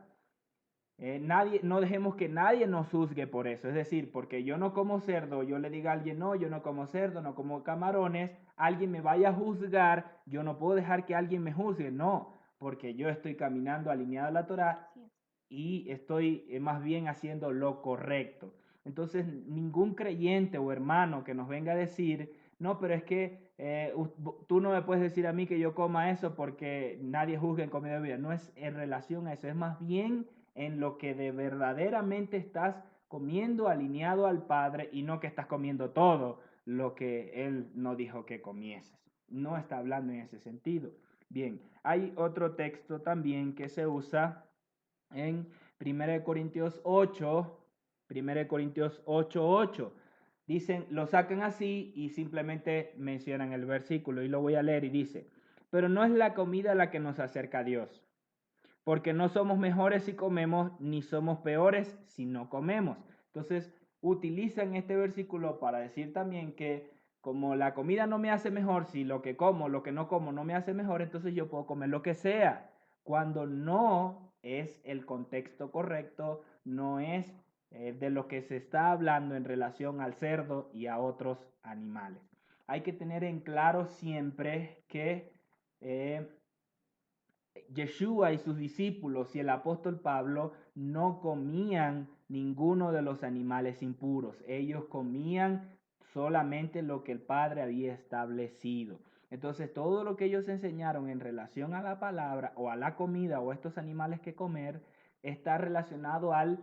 no dejemos que nadie nos juzgue por eso. Es decir, porque yo no como cerdo, yo le diga a alguien, no, yo no como cerdo, no como camarones, alguien me vaya a juzgar, yo no puedo dejar que alguien me juzgue, no, porque yo estoy caminando alineado a la Torá y estoy más bien haciendo lo correcto. Entonces, ningún creyente o hermano que nos venga a decir, no, pero es que tú no me puedes decir a mí que yo coma eso porque nadie juzga en comida y bebida. No es en relación a eso, es más bien en lo que de verdaderamente estás comiendo alineado al Padre y no que estás comiendo todo lo que Él no dijo que comieses. No está hablando en ese sentido. Bien, hay otro texto también que se usa en 1 Corintios 8, 1 Corintios 8:8. Dicen, lo sacan así y simplemente mencionan el versículo y lo voy a leer y dice, pero no es la comida la que nos acerca a Dios, porque no somos mejores si comemos, ni somos peores si no comemos. Entonces, utilizan este versículo para decir también que como la comida no me hace mejor, si lo que como, lo que no como no me hace mejor, entonces yo puedo comer lo que sea, cuando no es el contexto correcto, no es de lo que se está hablando en relación al cerdo y a otros animales. Hay que tener en claro siempre que Yeshua y sus discípulos y el apóstol Pablo no comían ninguno de los animales impuros. Ellos comían solamente lo que el Padre había establecido. Entonces, todo lo que ellos enseñaron en relación a la palabra o a la comida o a estos animales que comer está relacionado a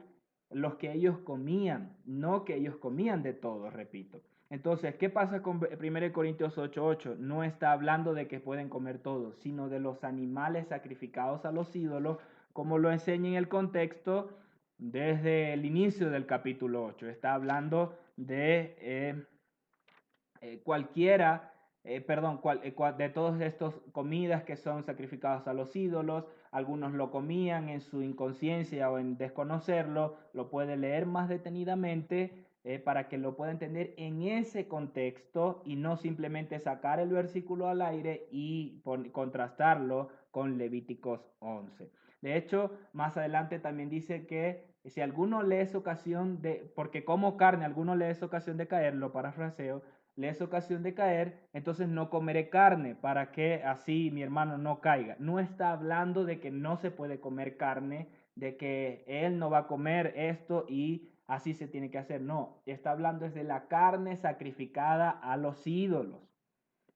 los que ellos comían, no que ellos comían de todo, repito. Entonces, ¿qué pasa con 1 Corintios 8:8? No está hablando de que pueden comer todo, sino de los animales sacrificados a los ídolos, como lo enseña en el contexto desde el inicio del capítulo 8. Está hablando de de todas estas comidas que son sacrificadas a los ídolos, algunos lo comían en su inconsciencia o en desconocerlo, lo puede leer más detenidamente para que lo pueda entender en ese contexto y no simplemente sacar el versículo al aire y contrastarlo con Levíticos 11. De hecho, más adelante también dice que si alguno le es ocasión de, porque como carne, alguno le es ocasión de caer, lo parafraseo, le es ocasión de caer, entonces no comeré carne para que así mi hermano no caiga. No está hablando de que no se puede comer carne, de que él no va a comer esto y así se tiene que hacer. No, está hablando es de la carne sacrificada a los ídolos,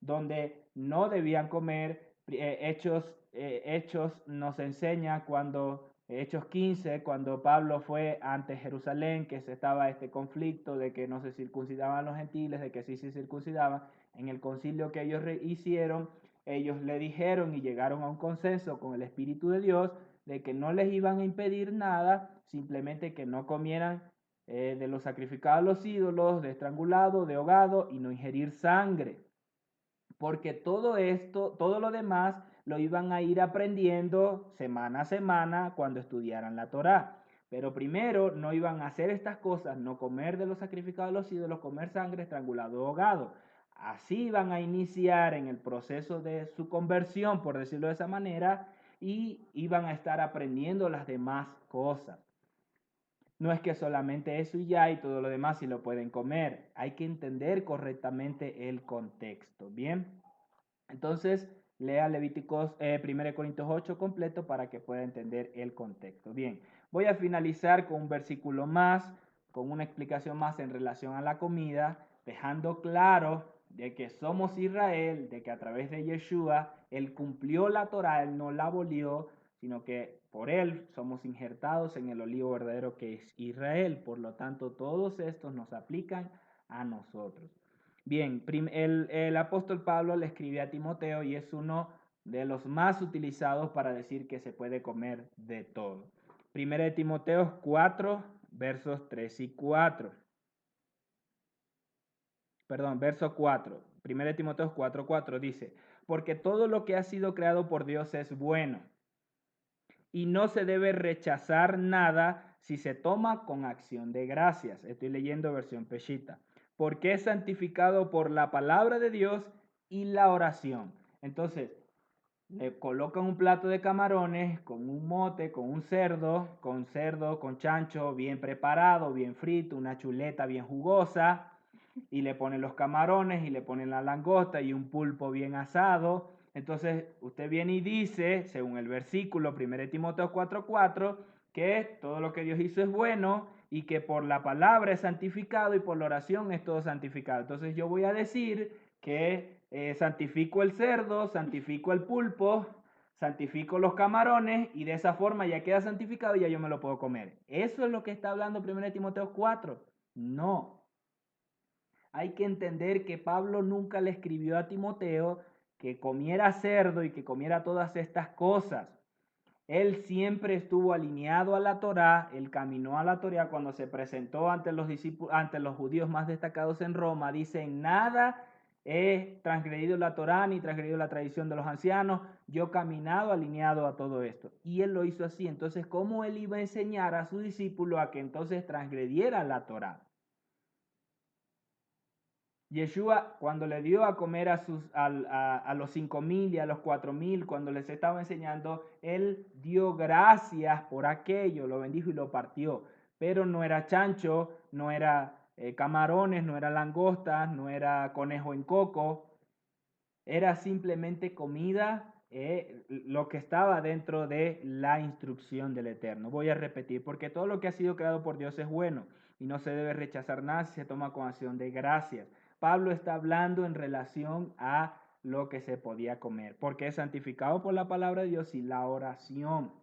donde no debían comer. Hechos nos enseña cuando, Hechos 15, cuando Pablo fue ante Jerusalén, que se estaba este conflicto de que no se circuncidaban los gentiles, de que sí se circuncidaban. En el concilio que ellos hicieron, ellos le dijeron y llegaron a un consenso con el Espíritu de Dios de que no les iban a impedir nada, simplemente que no comieran de los sacrificados a los ídolos, de estrangulado, de ahogado y no ingerir sangre. Porque todo esto, todo lo demás, lo iban a ir aprendiendo semana a semana cuando estudiaran la Torá. Pero primero no iban a hacer estas cosas, no comer de los sacrificados de los ídolos, comer sangre, estrangulado o ahogado. Así iban a iniciar en el proceso de su conversión, por decirlo de esa manera, y iban a estar aprendiendo las demás cosas. No es que solamente eso y ya y todo lo demás sí lo pueden comer. Hay que entender correctamente el contexto. Bien, entonces lea Levíticos 1 Corintios 8 completo para que pueda entender el contexto. Bien, voy a finalizar con un versículo más, con una explicación más en relación a la comida, dejando claro de que somos Israel, de que a través de Yeshua, Él cumplió la Torá, Él no la abolió, sino que por Él somos injertados en el olivo verdadero que es Israel. Por lo tanto, todos estos nos aplican a nosotros. Bien, el apóstol Pablo le escribe a Timoteo y es uno de los más utilizados para decir que se puede comer de todo. Primera de Timoteo 4, versos 3 y 4. Perdón, verso 4. Primera de Timoteo 4, 4 dice, porque todo lo que ha sido creado por Dios es bueno y no se debe rechazar nada si se toma con acción de gracias. Estoy leyendo versión Peshita. Porque es santificado por la palabra de Dios y la oración. Entonces, le colocan un plato de camarones con un mote, con un cerdo, con chancho bien preparado, bien frito, una chuleta bien jugosa, y le ponen los camarones y le ponen la langosta y un pulpo bien asado. Entonces, usted viene y dice, según el versículo 1 Timoteo 4:4, que todo lo que Dios hizo es bueno y que por la palabra es santificado y por la oración es todo santificado. Entonces yo voy a decir que santifico el cerdo, santifico el pulpo, santifico los camarones y de esa forma ya queda santificado y ya yo me lo puedo comer. ¿Eso es lo que está hablando 1 Timoteo 4? No. Hay que entender que Pablo nunca le escribió a Timoteo que comiera cerdo y que comiera todas estas cosas. Él siempre estuvo alineado a la Torá, él caminó a la Torá cuando se presentó ante los judíos más destacados en Roma. Dice, en nada he transgredido la Torá ni transgredido la tradición de los ancianos, yo he caminado alineado a todo esto. Y él lo hizo así. Entonces, ¿cómo él iba a enseñar a su discípulo a que entonces transgrediera la Torá? Yeshua, cuando le dio a comer a los 5,000 y a los 4,000, cuando les estaba enseñando, él dio gracias por aquello, lo bendijo y lo partió. Pero no era chancho, no era camarones, no era langostas, no era conejo en coco. Era simplemente comida, lo que estaba dentro de la instrucción del Eterno. Voy a repetir, porque todo lo que ha sido creado por Dios es bueno y no se debe rechazar nada si se toma con acción de gracias. Pablo está hablando en relación a lo que se podía comer, porque es santificado por la palabra de Dios y la oración.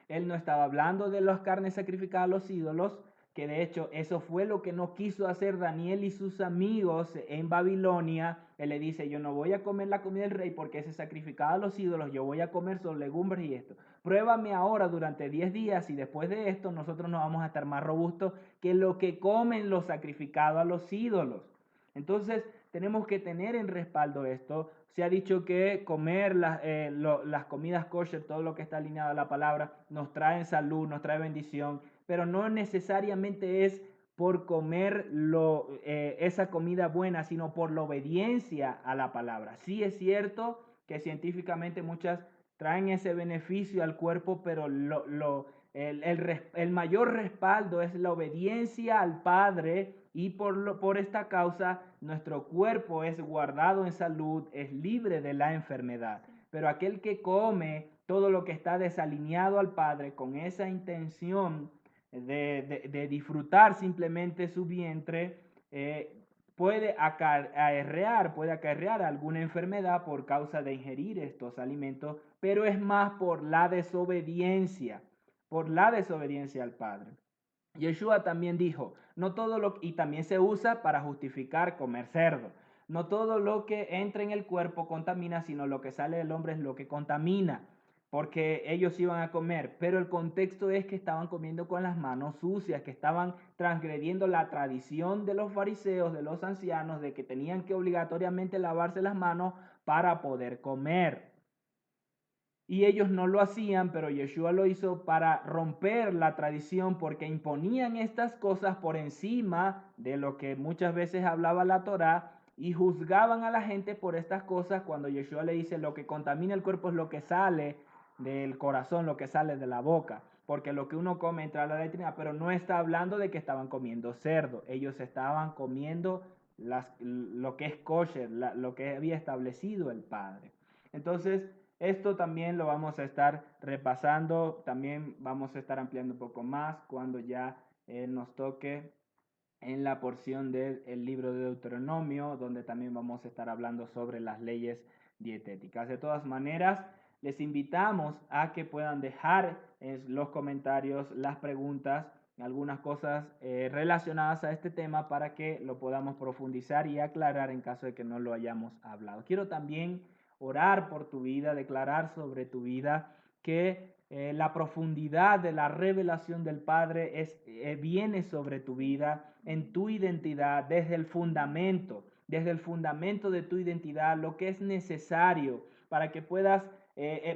Él no estaba hablando de las carnes sacrificadas a los ídolos, que de hecho eso fue lo que no quiso hacer Daniel y sus amigos en Babilonia. Él le dice, yo no voy a comer la comida del rey porque es sacrificada a los ídolos, yo voy a comer solo legumbres y esto. Pruébame ahora durante 10 días y después de esto nosotros nos vamos a estar más robustos que lo que comen los sacrificados a los ídolos. Entonces, tenemos que tener en respaldo esto. Se ha dicho que comer las comidas kosher, todo lo que está alineado a la palabra, nos trae salud, nos trae bendición, pero no necesariamente es por comer esa comida buena, sino por la obediencia a la palabra. Sí es cierto que científicamente muchas traen ese beneficio al cuerpo, pero el mayor respaldo es la obediencia al Padre, y por esta causa nuestro cuerpo es guardado en salud, es libre de la enfermedad. Pero aquel que come todo lo que está desalineado al Padre con esa intención de disfrutar simplemente su vientre, puede acarrear alguna enfermedad por causa de ingerir estos alimentos, pero es más por la desobediencia al Padre. Yeshua también dijo, no todo y también se usa para justificar comer cerdo. No todo lo que entra en el cuerpo contamina, sino lo que sale del hombre es lo que contamina, porque ellos iban a comer, pero el contexto es que estaban comiendo con las manos sucias, que estaban transgrediendo la tradición de los fariseos, de los ancianos, de que tenían que obligatoriamente lavarse las manos para poder comer. Y ellos no lo hacían, pero Yeshua lo hizo para romper la tradición, porque imponían estas cosas por encima de lo que muchas veces hablaba la Torá, y juzgaban a la gente por estas cosas, cuando Yeshua le dice lo que contamina el cuerpo es lo que sale del corazón, lo que sale de la boca, porque lo que uno come entra a la letrina, pero no está hablando de que estaban comiendo cerdo, ellos estaban comiendo lo que es kosher, lo que había establecido el Padre. Entonces, esto también lo vamos a estar repasando, también vamos a estar ampliando un poco más cuando ya nos toque en la porción del libro de Deuteronomio, donde también vamos a estar hablando sobre las leyes dietéticas. De todas maneras, les invitamos a que puedan dejar en los comentarios las preguntas, algunas cosas relacionadas a este tema para que lo podamos profundizar y aclarar en caso de que no lo hayamos hablado. Quiero también orar por tu vida, declarar sobre tu vida que la profundidad de la revelación del Padre viene sobre tu vida, en tu identidad, desde el fundamento de tu identidad, lo que es necesario para que puedas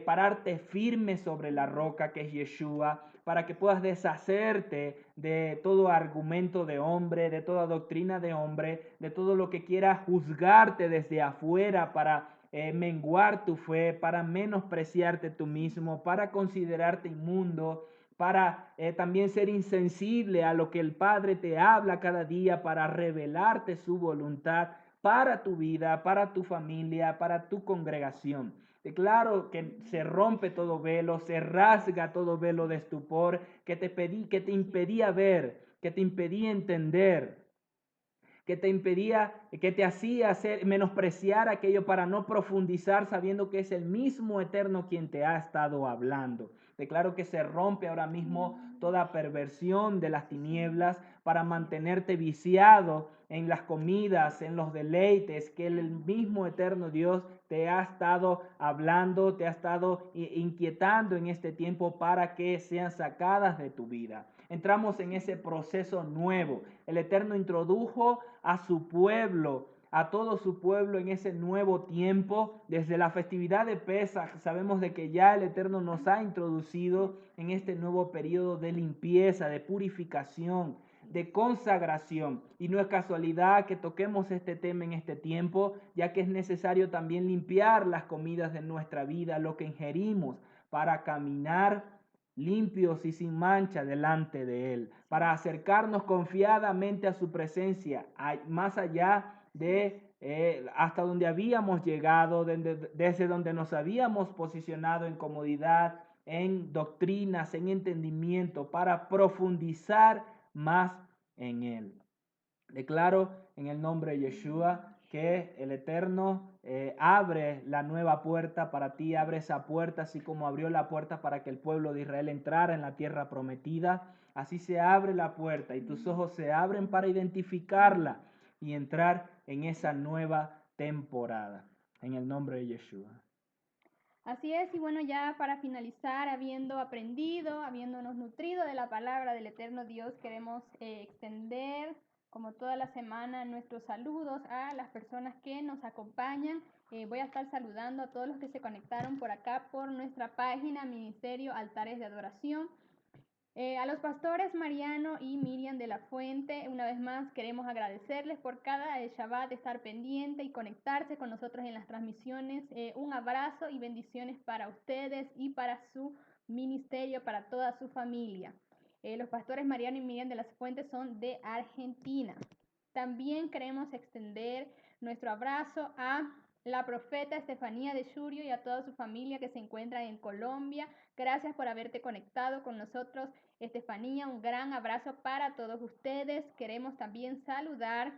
pararte firme sobre la roca que es Yeshua, para que puedas deshacerte de todo argumento de hombre, de toda doctrina de hombre, de todo lo que quiera juzgarte desde afuera para menguar tu fe, para menospreciarte tú mismo, para considerarte inmundo, para también ser insensible a lo que el Padre te habla cada día, para revelarte su voluntad para tu vida, para tu familia, para tu congregación. Declaro que se rompe todo velo, se rasga todo velo de estupor que te impedía ver, que te impedía entender, que te impedía, que te hacía menospreciar aquello para no profundizar sabiendo que es el mismo Eterno quien te ha estado hablando. Declaro que se rompe ahora mismo toda perversión de las tinieblas para mantenerte viciado en las comidas, en los deleites, que el mismo Eterno Dios te ha estado hablando, te ha estado inquietando en este tiempo para que sean sacadas de tu vida. Entramos en ese proceso nuevo. El Eterno introdujo a su pueblo, a todo su pueblo en ese nuevo tiempo. Desde la festividad de Pesaj sabemos de que ya el Eterno nos ha introducido en este nuevo periodo de limpieza, de purificación, de consagración. Y no es casualidad que toquemos este tema en este tiempo, ya que es necesario también limpiar las comidas de nuestra vida, lo que ingerimos, para caminar limpios y sin mancha delante de Él, para acercarnos confiadamente a su presencia, más allá de hasta donde habíamos llegado, desde donde nos habíamos posicionado en comodidad, en doctrinas, en entendimiento, para profundizar más en Él. Declaro en el nombre de Yeshua que el Eterno abre la nueva puerta para ti, abre esa puerta, así como abrió la puerta para que el pueblo de Israel entrara en la tierra prometida. Así se abre la puerta y tus ojos se abren para identificarla y entrar en esa nueva temporada. En el nombre de Yeshua. Así es, y bueno, ya para finalizar, habiendo aprendido, habiéndonos nutrido de la palabra del eterno Dios, queremos extender como toda la semana, nuestros saludos a las personas que nos acompañan. Voy a estar saludando a todos los que se conectaron por acá por nuestra página Ministerio Altares de Adoración. A los pastores Mariano y Miriam de la Fuente, una vez más queremos agradecerles por cada Shabbat estar pendiente y conectarse con nosotros en las transmisiones. Un abrazo y bendiciones para ustedes y para su ministerio, para toda su familia. Los pastores Mariano y Miriam de la Fuente son de Argentina. También queremos extender nuestro abrazo a la profeta Estefanía de Yurio y a toda su familia que se encuentra en Colombia. Gracias por haberte conectado con nosotros, Estefanía. Un gran abrazo para todos ustedes. Queremos también saludar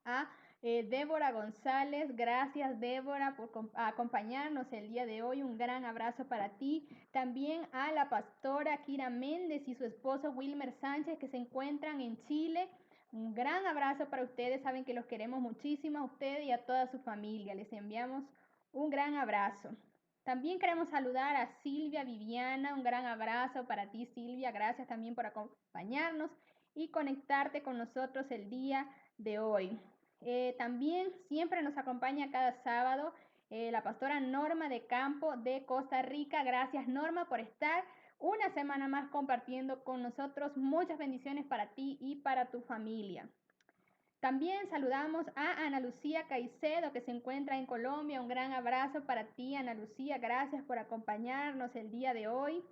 a Débora González. Gracias, Débora, por acompañarnos el día de hoy. Un gran abrazo para ti. También a la pastora Kira Méndez y su esposo Wilmer Sánchez, que se encuentran en Chile. Un gran abrazo para ustedes. Saben que los queremos muchísimo a ustedes y a toda su familia. Les enviamos un gran abrazo. También queremos saludar a Silvia Viviana. Un gran abrazo para ti, Silvia. Gracias también por acompañarnos y conectarte con nosotros el día de hoy. También siempre nos acompaña cada sábado la pastora Norma de Campo de Costa Rica. Gracias, Norma, por estar una semana más compartiendo con nosotros. Muchas bendiciones para ti y para tu familia. También saludamos a Ana Lucía Caicedo, que se encuentra en Colombia. Un gran abrazo para ti, Ana Lucía. Gracias por acompañarnos el día de hoy.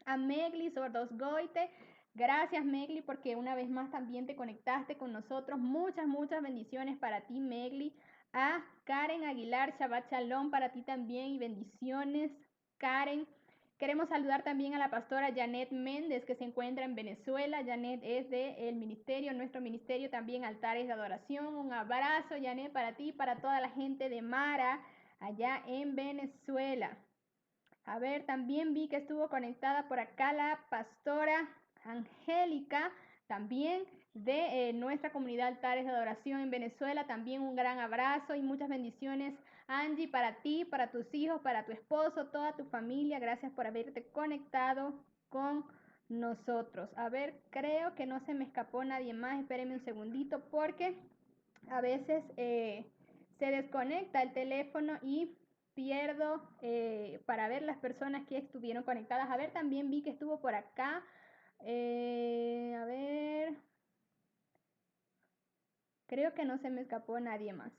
A Megli Sordosgoite. Gracias, Megli, porque una vez más también te conectaste con nosotros. Muchas bendiciones para ti, Megli. A Karen Aguilar, Shabbat Shalom para ti también y bendiciones, Karen. Queremos saludar también a la pastora Janet Méndez, que se encuentra en Venezuela. Janet es del ministerio, nuestro ministerio también Altares de Adoración. Un abrazo, Janet, para ti y para toda la gente de Mara, allá en Venezuela. A ver, también vi que estuvo conectada por acá la pastora Angélica, también de nuestra comunidad Altares de Adoración en Venezuela. También un gran abrazo y muchas bendiciones, Angie, para ti, para tus hijos, para tu esposo, toda tu familia. Gracias por haberte conectado con nosotros. A ver, creo que no se me escapó nadie más. Espérenme un segundito porque a veces se desconecta el teléfono y pierdo para ver las personas que estuvieron conectadas. A ver, también vi que estuvo por acá. A ver, creo que no se me escapó nadie más.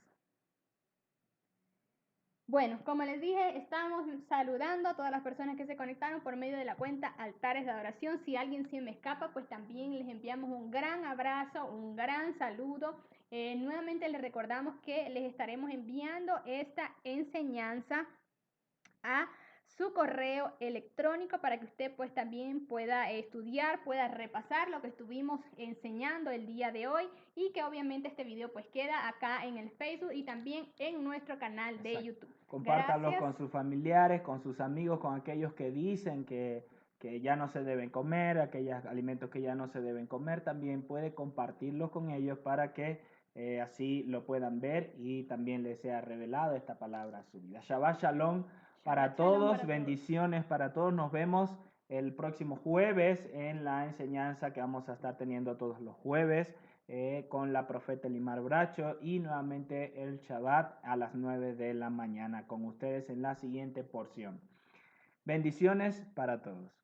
Bueno, como les dije, estamos saludando a todas las personas que se conectaron por medio de la cuenta Altares de Adoración. Si alguien se me escapa, pues también les enviamos un gran abrazo, un gran saludo. Nuevamente les recordamos que les estaremos enviando esta enseñanza a su correo electrónico para que usted pues también pueda estudiar, pueda repasar lo que estuvimos enseñando el día de hoy y que obviamente este video pues queda acá en el Facebook y también en nuestro canal de YouTube. Compártalo Gracias. con sus familiares, con sus amigos, con aquellos que dicen que ya no se deben comer, aquellos alimentos que ya no se deben comer. También puede compartirlo con ellos para que así lo puedan ver y también les sea revelado esta palabra a su vida. Shabbat Shalom para todos, bendiciones para todos. Nos vemos el próximo jueves en la enseñanza que vamos a estar teniendo todos los jueves con la profeta Elimar Bracho y nuevamente el Shabbat a las 9 de la mañana con ustedes en la siguiente porción. Bendiciones para todos.